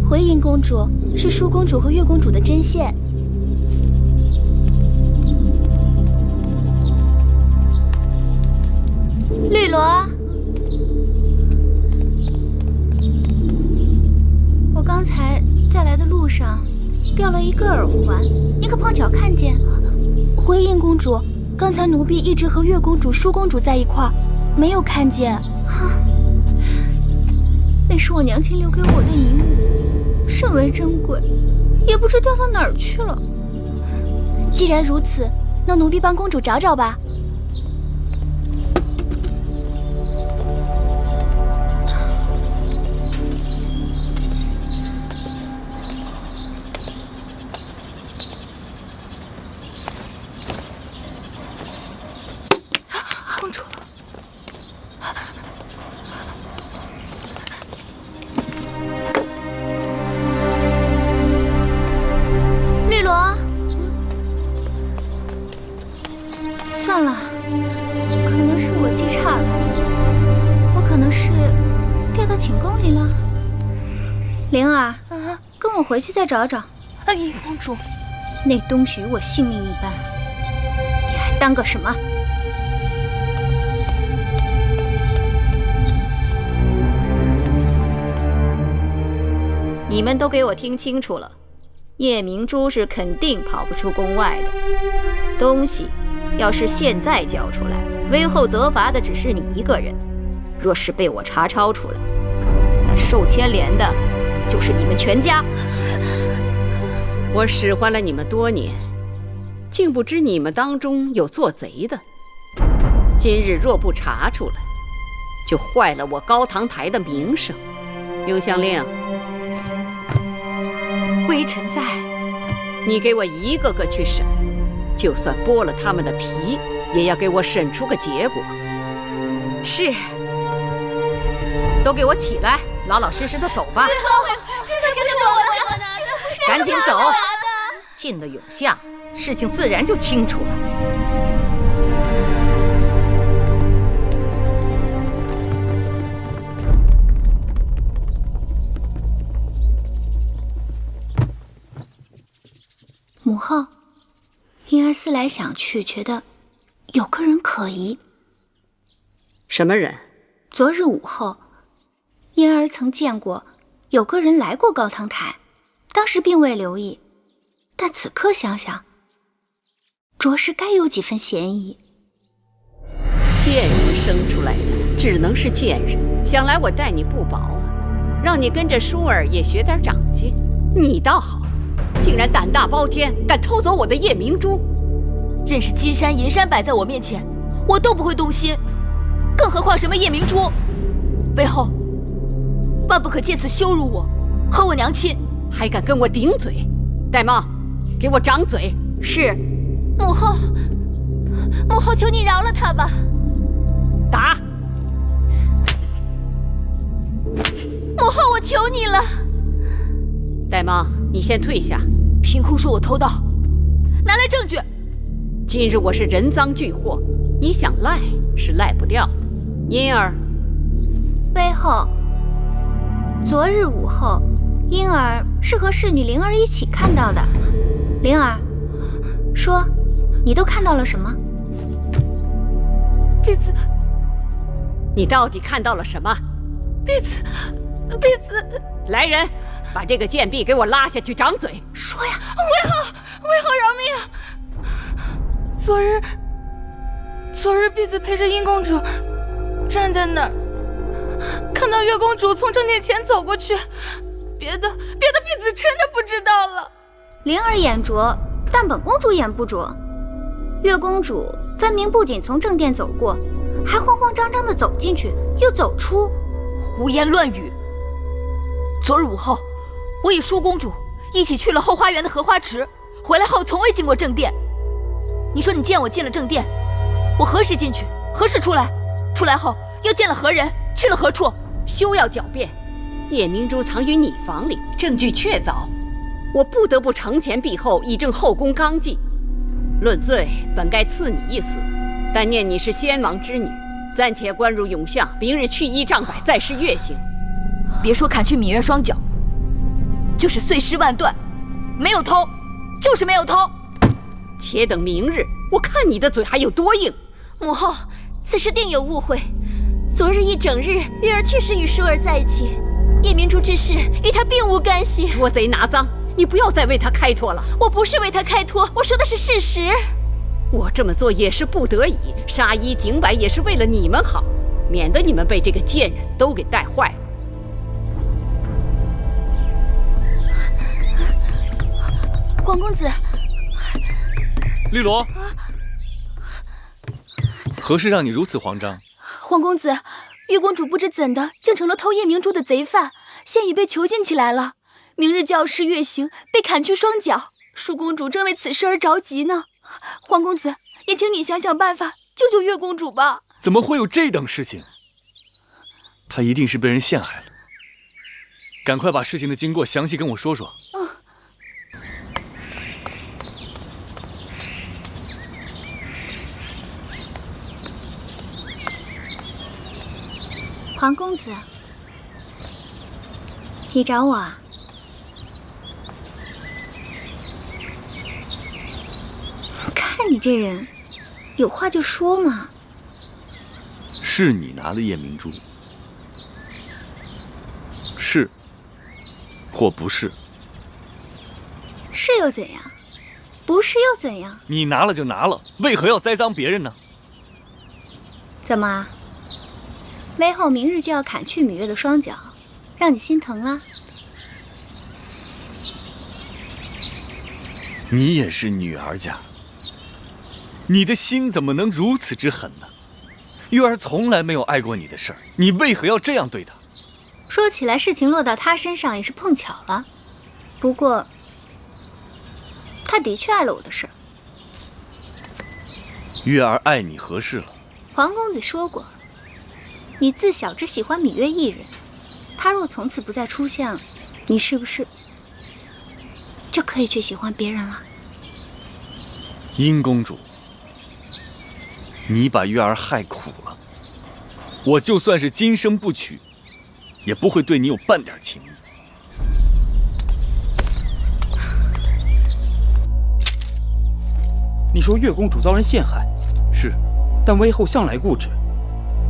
回殷公主，是舒公主和月公主的针线。绿萝，我刚才在来的路上掉了一个耳环，你可碰巧看见？回殷公主，刚才奴婢一直和月公主、舒公主在一块儿，没有看见。那是我娘亲留给我的遗物，甚为珍贵，也不知掉到哪儿去了。既然如此，那奴婢帮公主找找吧。公主，绿萝，算了，可能是我记差了，我可能是掉到寝宫里了。灵儿，跟我回去再找找。殷公主，那东西与我性命一般，你还当个什么？你们都给我听清楚了，夜明珠是肯定跑不出宫外的。东西要是现在交出来，微后责罚的只是你一个人；若是被我查抄出来，那受牵连的就是你们全家。我使唤了你们多年，竟不知你们当中有做贼的。今日若不查出来，就坏了我高堂台的名声。刘香令，微臣在。你给我一个个去审，就算剥了他们的皮，也要给我审出个结果。是。都给我起来，老老实实的走吧。这个就是我的，赶紧走。进了永巷，事情自然就清楚了。母后，婴儿思来想去，觉得有个人可疑。什么人？昨日午后，婴儿曾见过有个人来过高堂台，当时并未留意，但此刻想想，着实该有几分嫌疑。贱人生出来的只能是贱人，想来我待你不薄啊，让你跟着舒儿也学点长进。你倒好，竟然胆大包天，敢偷走我的夜明珠。任是金山银山摆在我面前，我都不会动心，更何况什么夜明珠？背后万不可借此羞辱我和我娘亲。还敢跟我顶嘴？玳瑁，给我掌嘴！是。母后，母后，求你饶了他吧。打！母后，我求你了。玳瑁，你先退下。凭空说我偷盗，拿来证据。今日我是人赃俱获，你想赖是赖不掉的。嫣儿，微后，昨日午后，婴儿是和侍女灵儿一起看到的。灵儿，说，你都看到了什么？婢子，你到底看到了什么？婢子，来人，把这个贱婢给我拉下去掌嘴！说呀！为何饶命啊！昨日婢子陪着殷公主站在那儿，看到月公主从正殿前走过去，别的婢子真的不知道了。灵儿眼拙，但本公主眼不拙。月公主分明不仅从正殿走过，还慌慌张张地走进去，又走出。胡言乱语！昨日午后，我与舒公主一起去了后花园的荷花池，回来后从未进过正殿。你说你见我进了正殿，我何时进去，何时出来？出来后又见了何人，去了何处？休要狡辩！叶明珠藏于你房里，证据确凿，我不得不承前避后，以正后宫纲纪。论罪，本该赐你一死，但念你是先王之女，暂且关入永巷，明日去衣帐摆，再施月刑。别说砍去芈月双脚，就是碎尸万段，没有偷，就是没有偷。且等明日，我看你的嘴还有多硬。母后，此事定有误会。昨日一整日，月儿确实与舒儿在一起，叶明珠之事与她并无干系。捉贼拿赃，你不要再为他开脱了。我不是为他开脱，我说的是事实。我这么做也是不得已，杀一儆百也是为了你们好，免得你们被这个贱人都给带坏了。皇公子，绿萝，何事让你如此慌张？皇公子，玉公主不知怎的，竟成了偷叶明珠的贼犯，现已被囚禁起来了。明日就要施月刑，被砍去双脚。舒公主正为此事而着急呢。皇公子，也请你想想办法，救救月公主吧。怎么会有这等事情？她一定是被人陷害了。赶快把事情的经过详细跟我说说。皇公子，你找我啊？看你这人，有话就说嘛。是你拿了叶明珠？是，或不是？是又怎样？不是又怎样？你拿了就拿了，为何要栽赃别人呢？怎么？为后明日就要砍去芈月的双脚，让你心疼了？你也是女儿家，你的心怎么能如此之狠呢？月儿从来没有碍过你的事儿，你为何要这样对她？说起来，事情落到她身上也是碰巧了。不过，她的确碍了我的事儿。月儿爱你何事了？皇公子说过，你自小只喜欢芈月一人，她若从此不再出现了，你是不是就可以去喜欢别人了？殷公主，你把月儿害苦了，我就算是今生不娶，也不会对你有半点情意。你说月公主遭人陷害，是，但威后向来固执，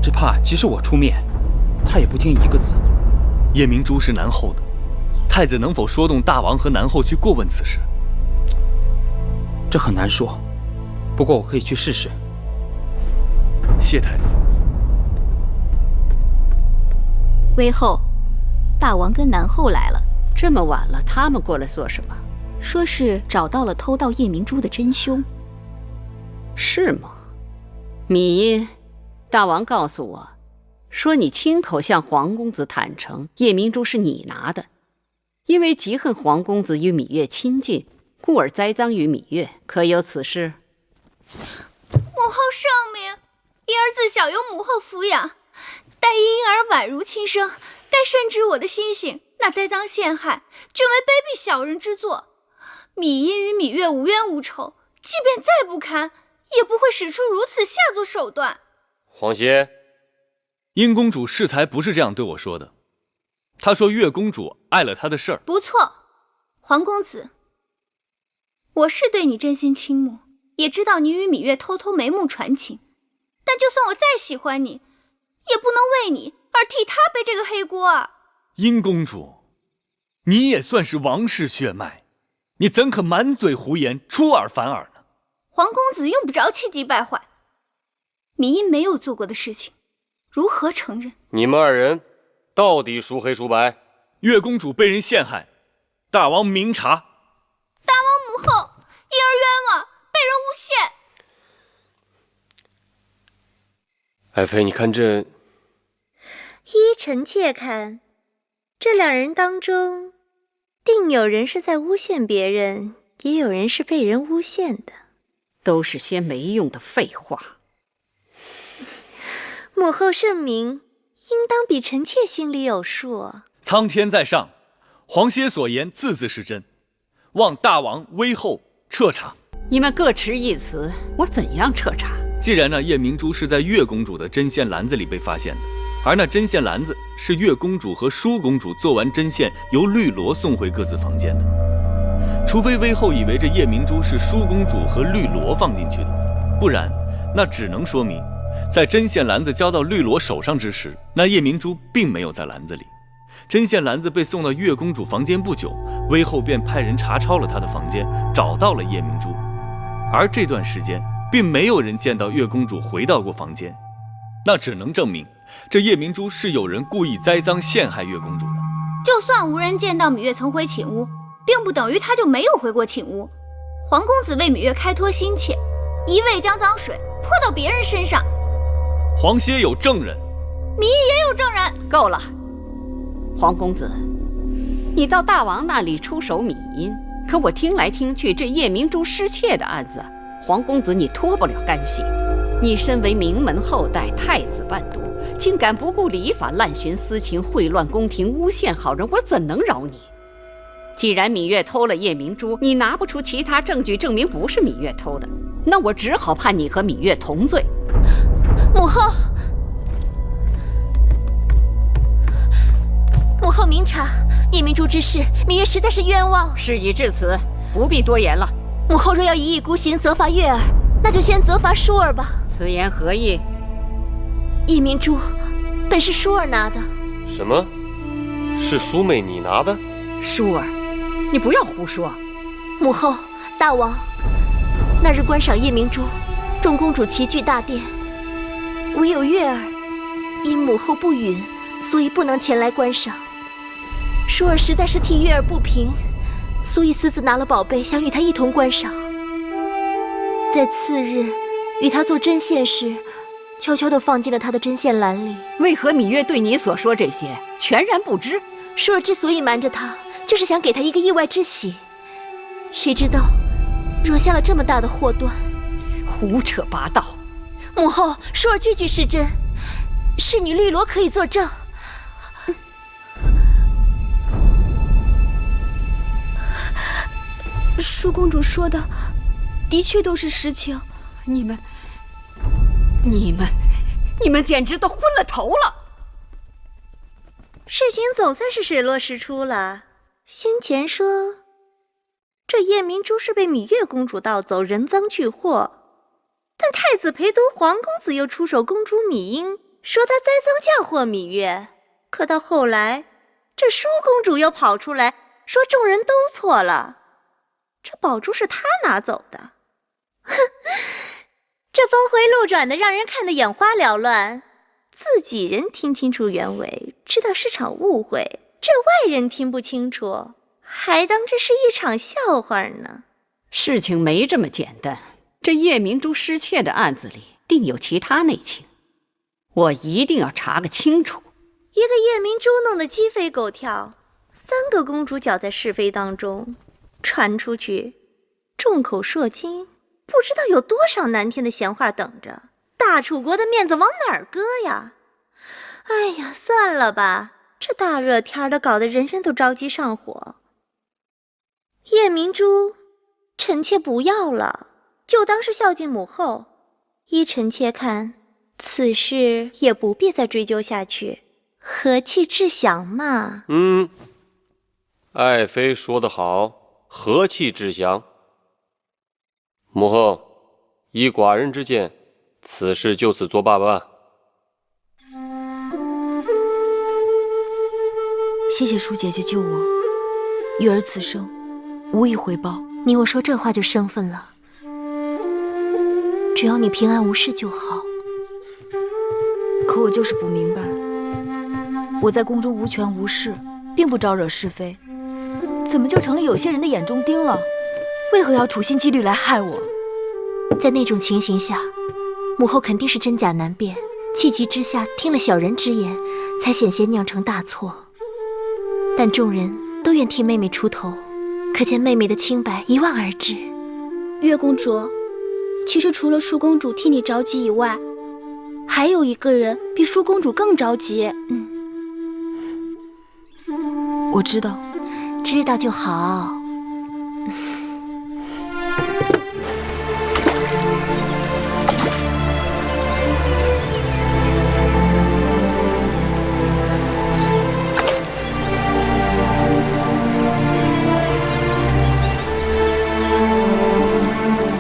只怕即使我出面，她也不听一个字。叶明珠是南后的，太子能否说动大王和南后去过问此事？这很难说，不过我可以去试试。谢太子。威后，大王跟南后来了。这么晚了，他们过来做什么？说是找到了偷盗叶明珠的真凶。是吗？米音，大王告诉我，说你亲口向皇公子坦诚，叶明珠是你拿的，因为嫉恨皇公子与芈月亲近，故而栽赃于芈月，可有此事？母后圣明，婴儿自小由母后抚养，待婴儿宛如亲生，该深知我的心性。那栽赃陷害，均为卑鄙小人之作。芈音与芈月无冤无仇，即便再不堪，也不会使出如此下作手段。皇歇，殷公主适才不是这样对我说的。他说月公主碍了他的事儿。不错，黄公子，我是对你真心倾慕，也知道你与芈月偷偷眉目传情，但就算我再喜欢你，也不能为你而替他背这个黑锅啊！殷公主，你也算是王室血脉，你怎可满嘴胡言，出尔反尔呢？黄公子用不着气急败坏，芈音没有做过的事情，如何承认？你们二人到底孰黑孰白？月公主被人陷害，大王明察。大王母后，婴儿冤枉，被人诬陷。爱妃，你看这……依臣妾看，这两人当中，定有人是在诬陷别人，也有人是被人诬陷的。都是些没用的废话。母后圣明，应当比臣妾心里有数。苍天在上，皇歇所言字字是真，望大王威后彻查。你们各持一词，我怎样彻查？既然那夜明珠是在月公主的针线篮子里被发现的，而那针线篮子是月公主和舒公主做完针线由绿萝送回各自房间的，除非威后以为这夜明珠是舒公主和绿萝放进去的，不然那只能说明在针线篮子交到绿萝手上之时，那夜明珠并没有在篮子里。针线篮子被送到月公主房间不久，威后便派人查抄了她的房间，找到了夜明珠。而这段时间并没有人见到月公主回到过房间，那只能证明这夜明珠是有人故意栽赃陷害月公主的。就算无人见到芈月曾回寝屋，并不等于她就没有回过寝屋。黄公子为芈月开脱心切，一味将脏水泼到别人身上。皇歇有证人，芈音也有证人。够了，黄公子，你到大王那里出手芈音，可我听来听去，这夜明珠失窃的案子，黄公子你脱不了干系。你身为名门后代，太子伴读，竟敢不顾礼法，滥徇私情，秽乱宫廷，诬陷好人，我怎能饶你？既然芈月偷了夜明珠，你拿不出其他证据证明不是芈月偷的，那我只好判你和芈月同罪。母后，母后明察，夜明珠之事，芈月实在是冤枉。事已至此，不必多言了。母后若要一意孤行责罚月儿，那就先责罚舒儿吧。此言何意？夜明珠本是舒儿拿的。什么？是舒妹你拿的？舒儿，你不要胡说。母后，大王，那日观赏夜明珠，众公主齐聚大殿，唯有月儿因母后不允，所以不能前来观赏。舒儿实在是替月儿不平，所以私自拿了宝贝，想与她一同观赏。在次日与她做针线时，悄悄地放进了她的针线篮里。为何芈月对你所说这些全然不知？舒儿之所以瞒着她，就是想给她一个意外之喜。谁知道惹下了这么大的祸端。胡扯八道！母后，舒儿句句是真，侍女绿萝可以作证。舒公主说的的确都是实情。你们简直都昏了头了！事情总算是水落石出了。先前说这夜明珠是被芈月公主盗走，人赃俱获，但太子陪读黄公子又出手公主芈音，说他栽赃嫁祸芈月。可到后来，这舒公主又跑出来说众人都错了，这宝珠是他拿走的。这峰回路转的，让人看得眼花缭乱。自己人听清楚原委，知道是场误会，这外人听不清楚，还当这是一场笑话呢。事情没这么简单，这夜明珠失窃的案子里定有其他内情，我一定要查个清楚。一个夜明珠弄得鸡飞狗跳，3个公主搅在是非当中，传出去，众口铄金，不知道有多少难听的闲话等着。大楚国的面子往哪儿搁呀？哎呀，算了吧，这大热天的，搞得人人都着急上火。夜明珠，臣妾不要了，就当是孝敬母后。依臣妾看，此事也不必再追究下去，和气致祥嘛。爱妃说得好，和气致祥。母后，依寡人之见，此事就此作罢吧。谢谢舒姐姐救我，玉儿此生无以回报。你我说这话就生分了。只要你平安无事就好。可我就是不明白，我在宫中无权无势，并不招惹是非，怎么就成了有些人的眼中钉了？为何要处心积虑来害我？在那种情形下，母后肯定是真假难辨，气急之下听了小人之言，才险些酿成大错。但众人都愿替妹妹出头，可见妹妹的清白一望而知。月公主，其实除了舒公主替你着急以外，还有一个人比舒公主更着急。我知道，知道就好。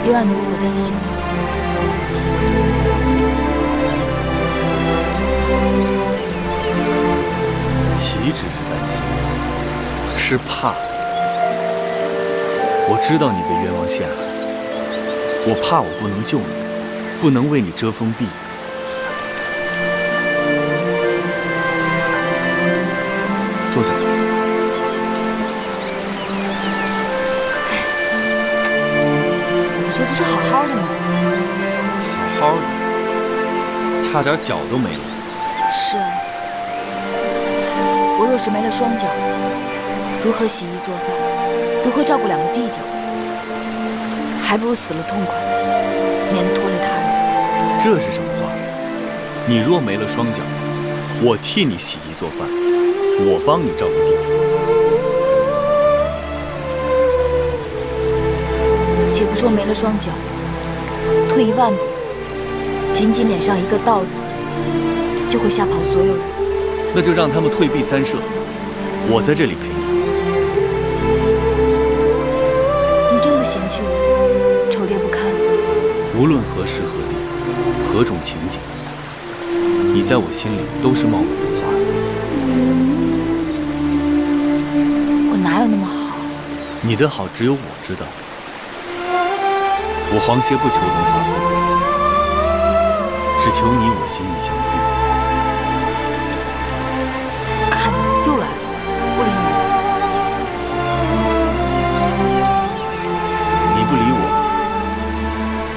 又让你为我担心了。岂止是担心，是怕。我知道你被冤枉陷害，我怕我不能救你，不能为你遮风避雨。坐下来。这不是好好的吗？好好的，差点脚都没了。是啊，我若是没了双脚，如何洗衣做饭，如何照顾两个弟弟？还不如死了痛快，免得拖累他人。这是什么话？你若没了双脚，我替你洗衣做饭，我帮你照顾弟弟。且不说没了双脚，退一万步，仅仅脸上一个刀子，就会吓跑所有人。那就让他们退避三舍，我在这里陪你。你真不嫌弃我丑劣不堪？无论何时何地，何种情景，你在我心里都是貌美如花的。我哪有那么好？你的好只有我知道。我黄歇不求荣华富贵，只求你我心意相通。看你又来了，不理你。你不理我，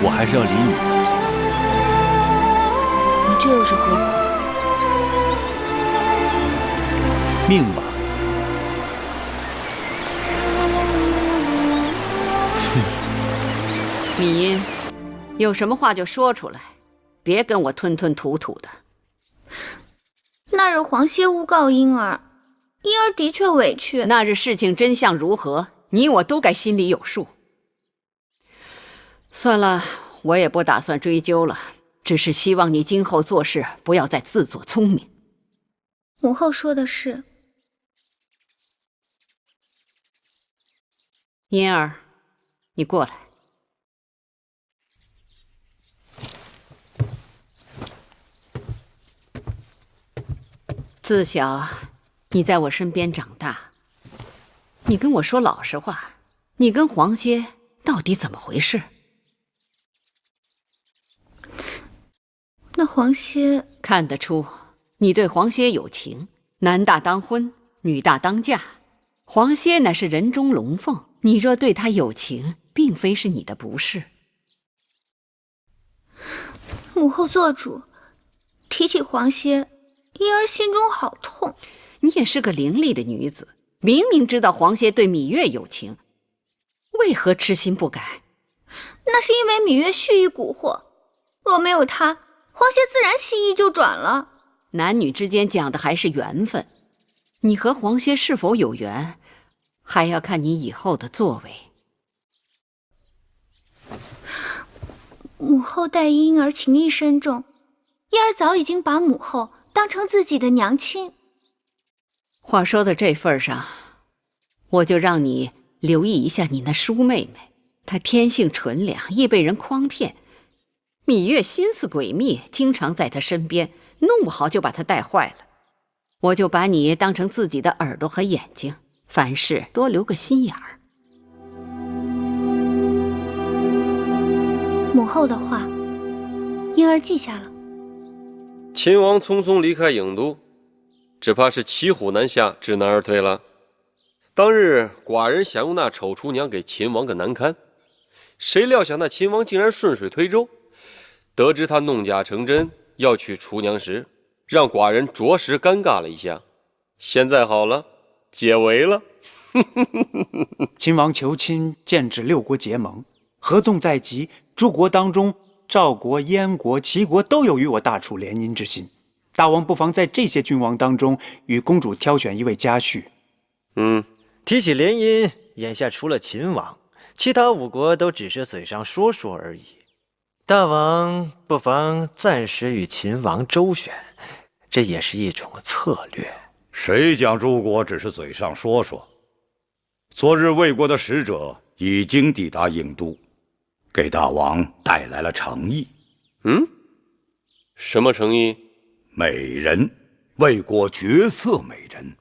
我还是要理你。你这又是何苦？命吧。米音，有什么话就说出来，别跟我吞吞吐吐的。那日黄歇诬告婴儿，婴儿的确委屈。那日事情真相如何，你我都该心里有数。算了，我也不打算追究了，只是希望你今后做事不要再自作聪明。母后说的是。嫣儿，你过来。自小你在我身边长大，你跟我说老实话，你跟黄歇到底怎么回事？那黄歇看得出你对黄歇有情，男大当婚，女大当嫁。黄歇乃是人中龙凤，你若对他有情，并非是你的不是。母后做主，提起黄歇，婴儿心中好痛。你也是个伶俐的女子，明明知道黄歇对芈月有情，为何痴心不改？那是因为芈月蓄意蛊惑，若没有她，黄歇自然心意就转了。男女之间讲的还是缘分，你和黄歇是否有缘，还要看你以后的作为。母后待婴儿情意深重，婴儿早已经把母后当成自己的娘亲。话说到这份上，我就让你留意一下你那叔妹妹，她天性纯良，易被人诓骗。芈月心思诡秘，经常在她身边，弄不好就把她带坏了。我就把你当成自己的耳朵和眼睛，凡事多留个心眼儿。母后的话，婴儿记下了。秦王匆匆离开郢都，只怕是骑虎难下，知难而退了。当日寡人想用那丑厨娘给秦王个难堪，谁料想那秦王竟然顺水推舟，得知他弄假成真要娶厨娘时，让寡人着实尴尬了一下。现在好了，解围了。秦王求亲，剑指6国结盟，合纵在即。诸国当中，赵国、燕国、齐国都有与我大楚联姻之心。大王不妨在这些君王当中，与公主挑选一位佳婿。提起联姻，眼下除了秦王，其他5国都只是嘴上说说而已。大王不妨暂时与秦王周旋，这也是一种策略。谁讲诸国只是嘴上说说？昨日魏国的使者已经抵达郢都，给大王带来了诚意。什么诚意？美人，魏国绝色美人。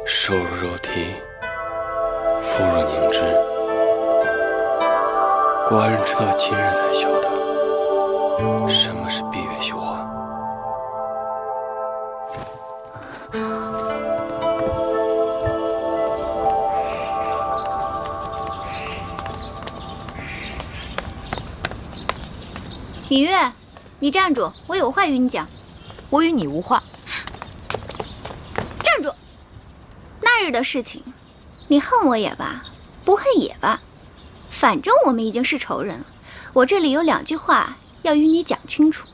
瘦如肉体，肤若凝脂。寡人直到今日才晓得，什么是闭月羞花。芈月，你站住！我有话与你讲。我与你无话。站住！那日的事情，你恨我也罢，不恨也罢，反正我们已经是仇人了。我这里有2句话要与你讲清楚。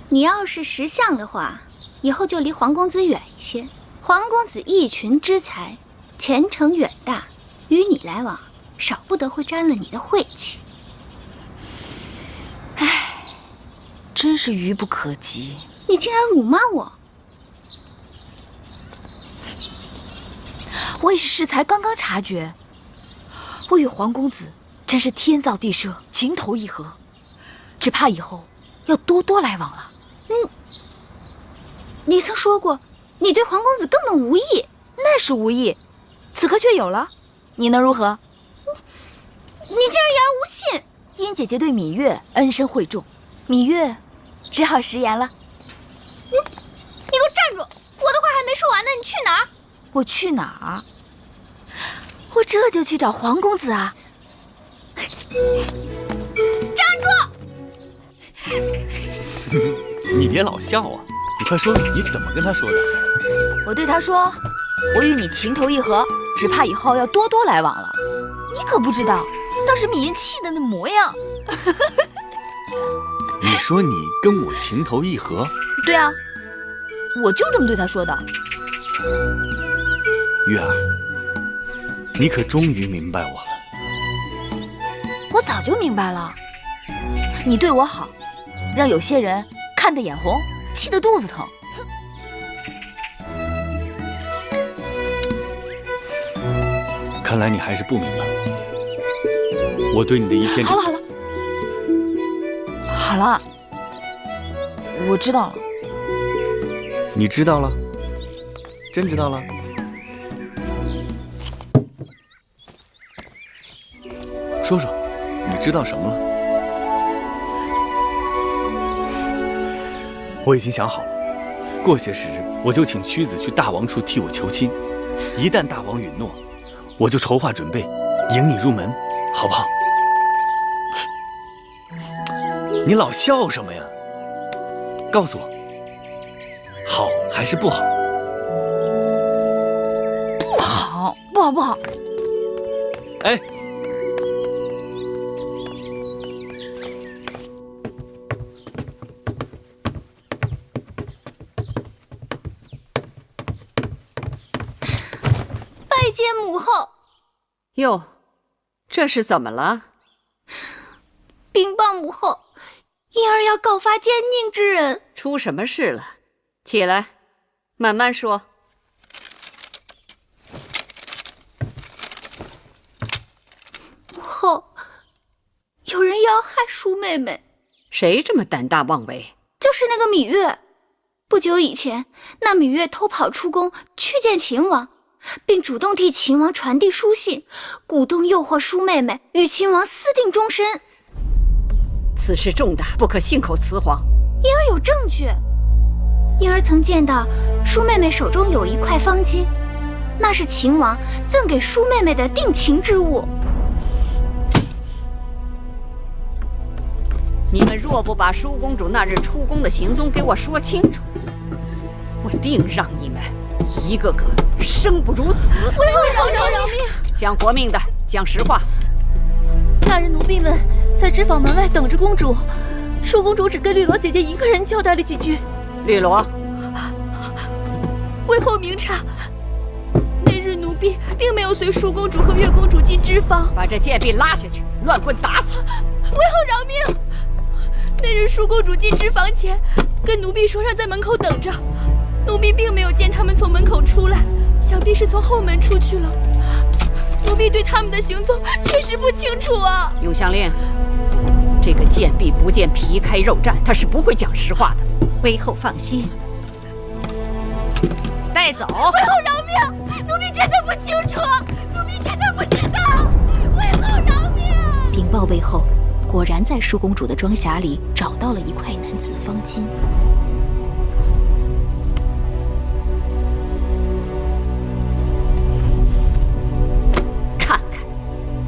你要是识相的话，以后就离黄公子远一些。黄公子一群之才，前程远大，与你来往，少不得会沾了你的晦气。唉，真是愚不可及。你竟然辱骂我！我也是适才刚刚察觉，我与黄公子真是天造地设，情投意合，只怕以后要多多来往了。你曾说过，你对黄公子根本无意。那是无意，此刻却有了，你能如何？你竟然言而无信！燕姐姐对芈月恩深惠重，芈月只好食言了。你给我站住！我的话还没说完呢，你去哪儿？我去哪儿？我这就去找黄公子啊！站住！你别老笑啊！你快说，你怎么跟他说的？我对他说，我与你情投意合，只怕以后要多多来往了。你可不知道，当时芈燕气的那模样。你说你跟我情投意合？对啊，我就这么对他说的。月儿，你可终于明白我了。我早就明白了，你对我好，让有些人看得眼红，气得肚子疼。看来你还是不明白我对你的一片。好了，好了，我知道了。你知道了？真知道了？说说，你知道什么了？我已经想好了，过些时日我就请屈子去大王处替我求亲，一旦大王允诺，我就筹划准备迎你入门，好不好？你老笑什么呀？告诉我，好还是不好？不好，不好，不好！哎，拜见母后。哟，这是怎么了？禀报母后，婴儿要告发奸佞之人。出什么事了？起来，慢慢说。母后，有人要害舒妹妹。谁这么胆大妄为？就是那个芈月。不久以前，那芈月偷跑出宫去见秦王，并主动替秦王传递书信，鼓动诱惑舒妹妹与秦王私定终身。此事重大，不可信口雌黄。婴儿有证据，婴儿曾见到舒妹妹手中有一块方巾，那是秦王赠给舒妹妹的定情之物。你们若不把舒公主那日出宫的行踪给我说清楚，我定让你们一个个生不如死！为后饶命！想活命的讲实话。那日奴婢们在织坊门外等着公主，舒公主只跟绿萝姐姐一个人交代了几句。绿萝，为后明察，那日奴婢并没有随舒公主和月公主进织坊。把这贱婢拉下去，乱棍打死！为后饶命！那日舒公主进织坊前，跟奴婢说让在门口等着，奴婢并没有见他们从门口出来，想必是从后门出去了。奴婢对他们的行踪确实不清楚啊。永香令，这个贱婢不见皮开肉绽，她是不会讲实话的。微后放心，带走。为后饶命！奴婢真的不清楚，奴婢真的不知道。为后饶命！禀报魏后，果然在舒公主的装匣里找到了一块男子方巾。看看，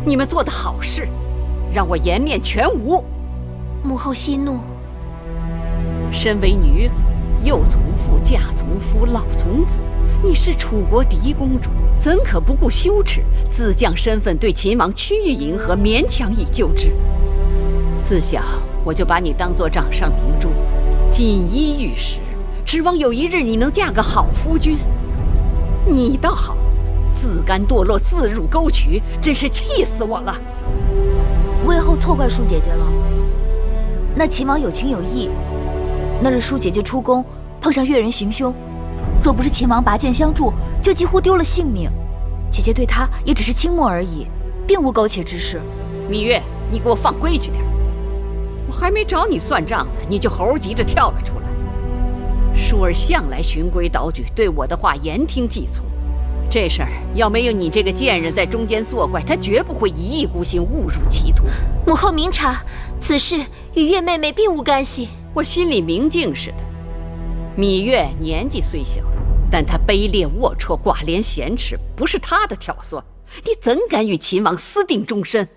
你们做的好事，让我颜面全无。母后息怒。身为女子，幼从父，嫁从夫，老从子。你是楚国嫡公主，怎可不顾羞耻，自降身份对秦王趋于迎合，勉强以就之？自小我就把你当作掌上明珠，锦衣玉食，指望有一日你能嫁个好夫君。你倒好，自甘堕落，自入沟渠，真是气死我了。魏后错怪舒姐姐了。那秦王有情有义，那日舒姐姐出宫碰上越人行凶，若不是秦王拔剑相助，就几乎丢了性命。姐姐对他也只是倾慕而已，并无苟且之事。芈月，你给我放规矩点。我还没找你算账呢，你就猴急着跳了出来。舒儿向来循规蹈矩，对我的话言听计从。这事儿要没有你这个贱人在中间作怪，他绝不会一意孤行，误入歧途。母后明察，此事与月妹妹并无干系。我心里明镜似的。芈月年纪虽小，但她卑劣龌龊，寡廉鲜耻，不是她的挑唆，你怎敢与秦王私定终身？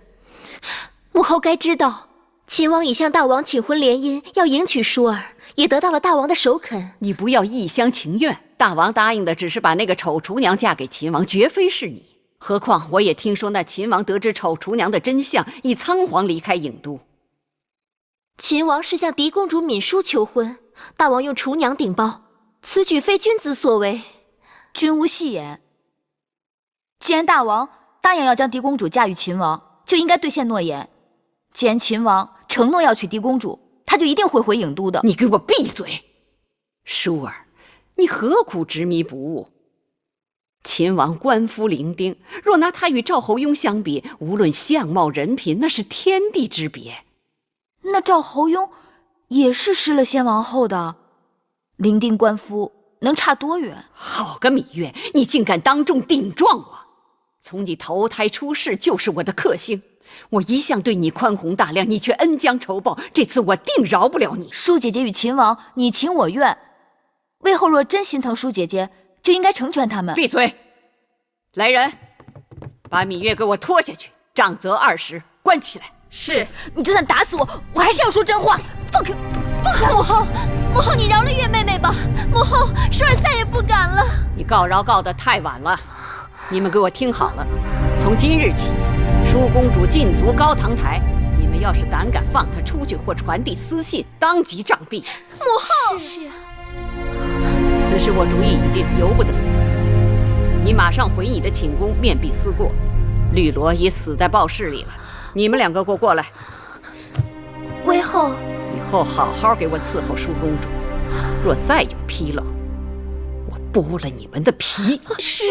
母后该知道，秦王已向大王请婚联姻，要迎娶舒儿，也得到了大王的首肯。你不要一厢情愿，大王答应的只是把那个丑厨娘嫁给秦王，绝非是你。何况我也听说那秦王得知丑厨娘的真相，已仓皇离开郢都。秦王是向嫡公主闵淑求婚，大王用厨娘顶包，此举非君子所为。君无戏言。既然大王答应要将狄公主嫁与秦王，就应该兑现诺言。既然秦王承诺要娶狄公主，他就一定会回郢都的。你给我闭嘴！舒儿，你何苦执迷不悟？秦王官夫伶仃，若拿他与赵侯雍相比，无论相貌人品，那是天地之别。那赵侯雍也是失了先王后的，伶仃官夫能差多远？好个芈月，你竟敢当众顶撞我！从你投胎出世就是我的克星，我一向对你宽宏大量，你却恩将仇报，这次我定饶不了你。舒姐姐与秦王你情我愿，魏后若真心疼舒姐姐，就应该成全他们。闭嘴！来人，把芈月给我拖下去，杖责20，关起来。是。你就算打死我，我还是要说真话。放开，放开！母后，母后，你饶了月妹妹吧。母后，舒儿再也不敢了。你告饶告得太晚了。你们给我听好了，从今日起，舒公主禁足高堂台。你们要是胆敢放她出去或传递私信，当即杖毙。母后，是。此事我主意已定，由不得你。你马上回你的寝宫面壁思过。绿萝已死在报室里了，你们2个给我过来。魏后，以后好好给我伺候舒公主，若再有纰漏，我剥了你们的皮。是。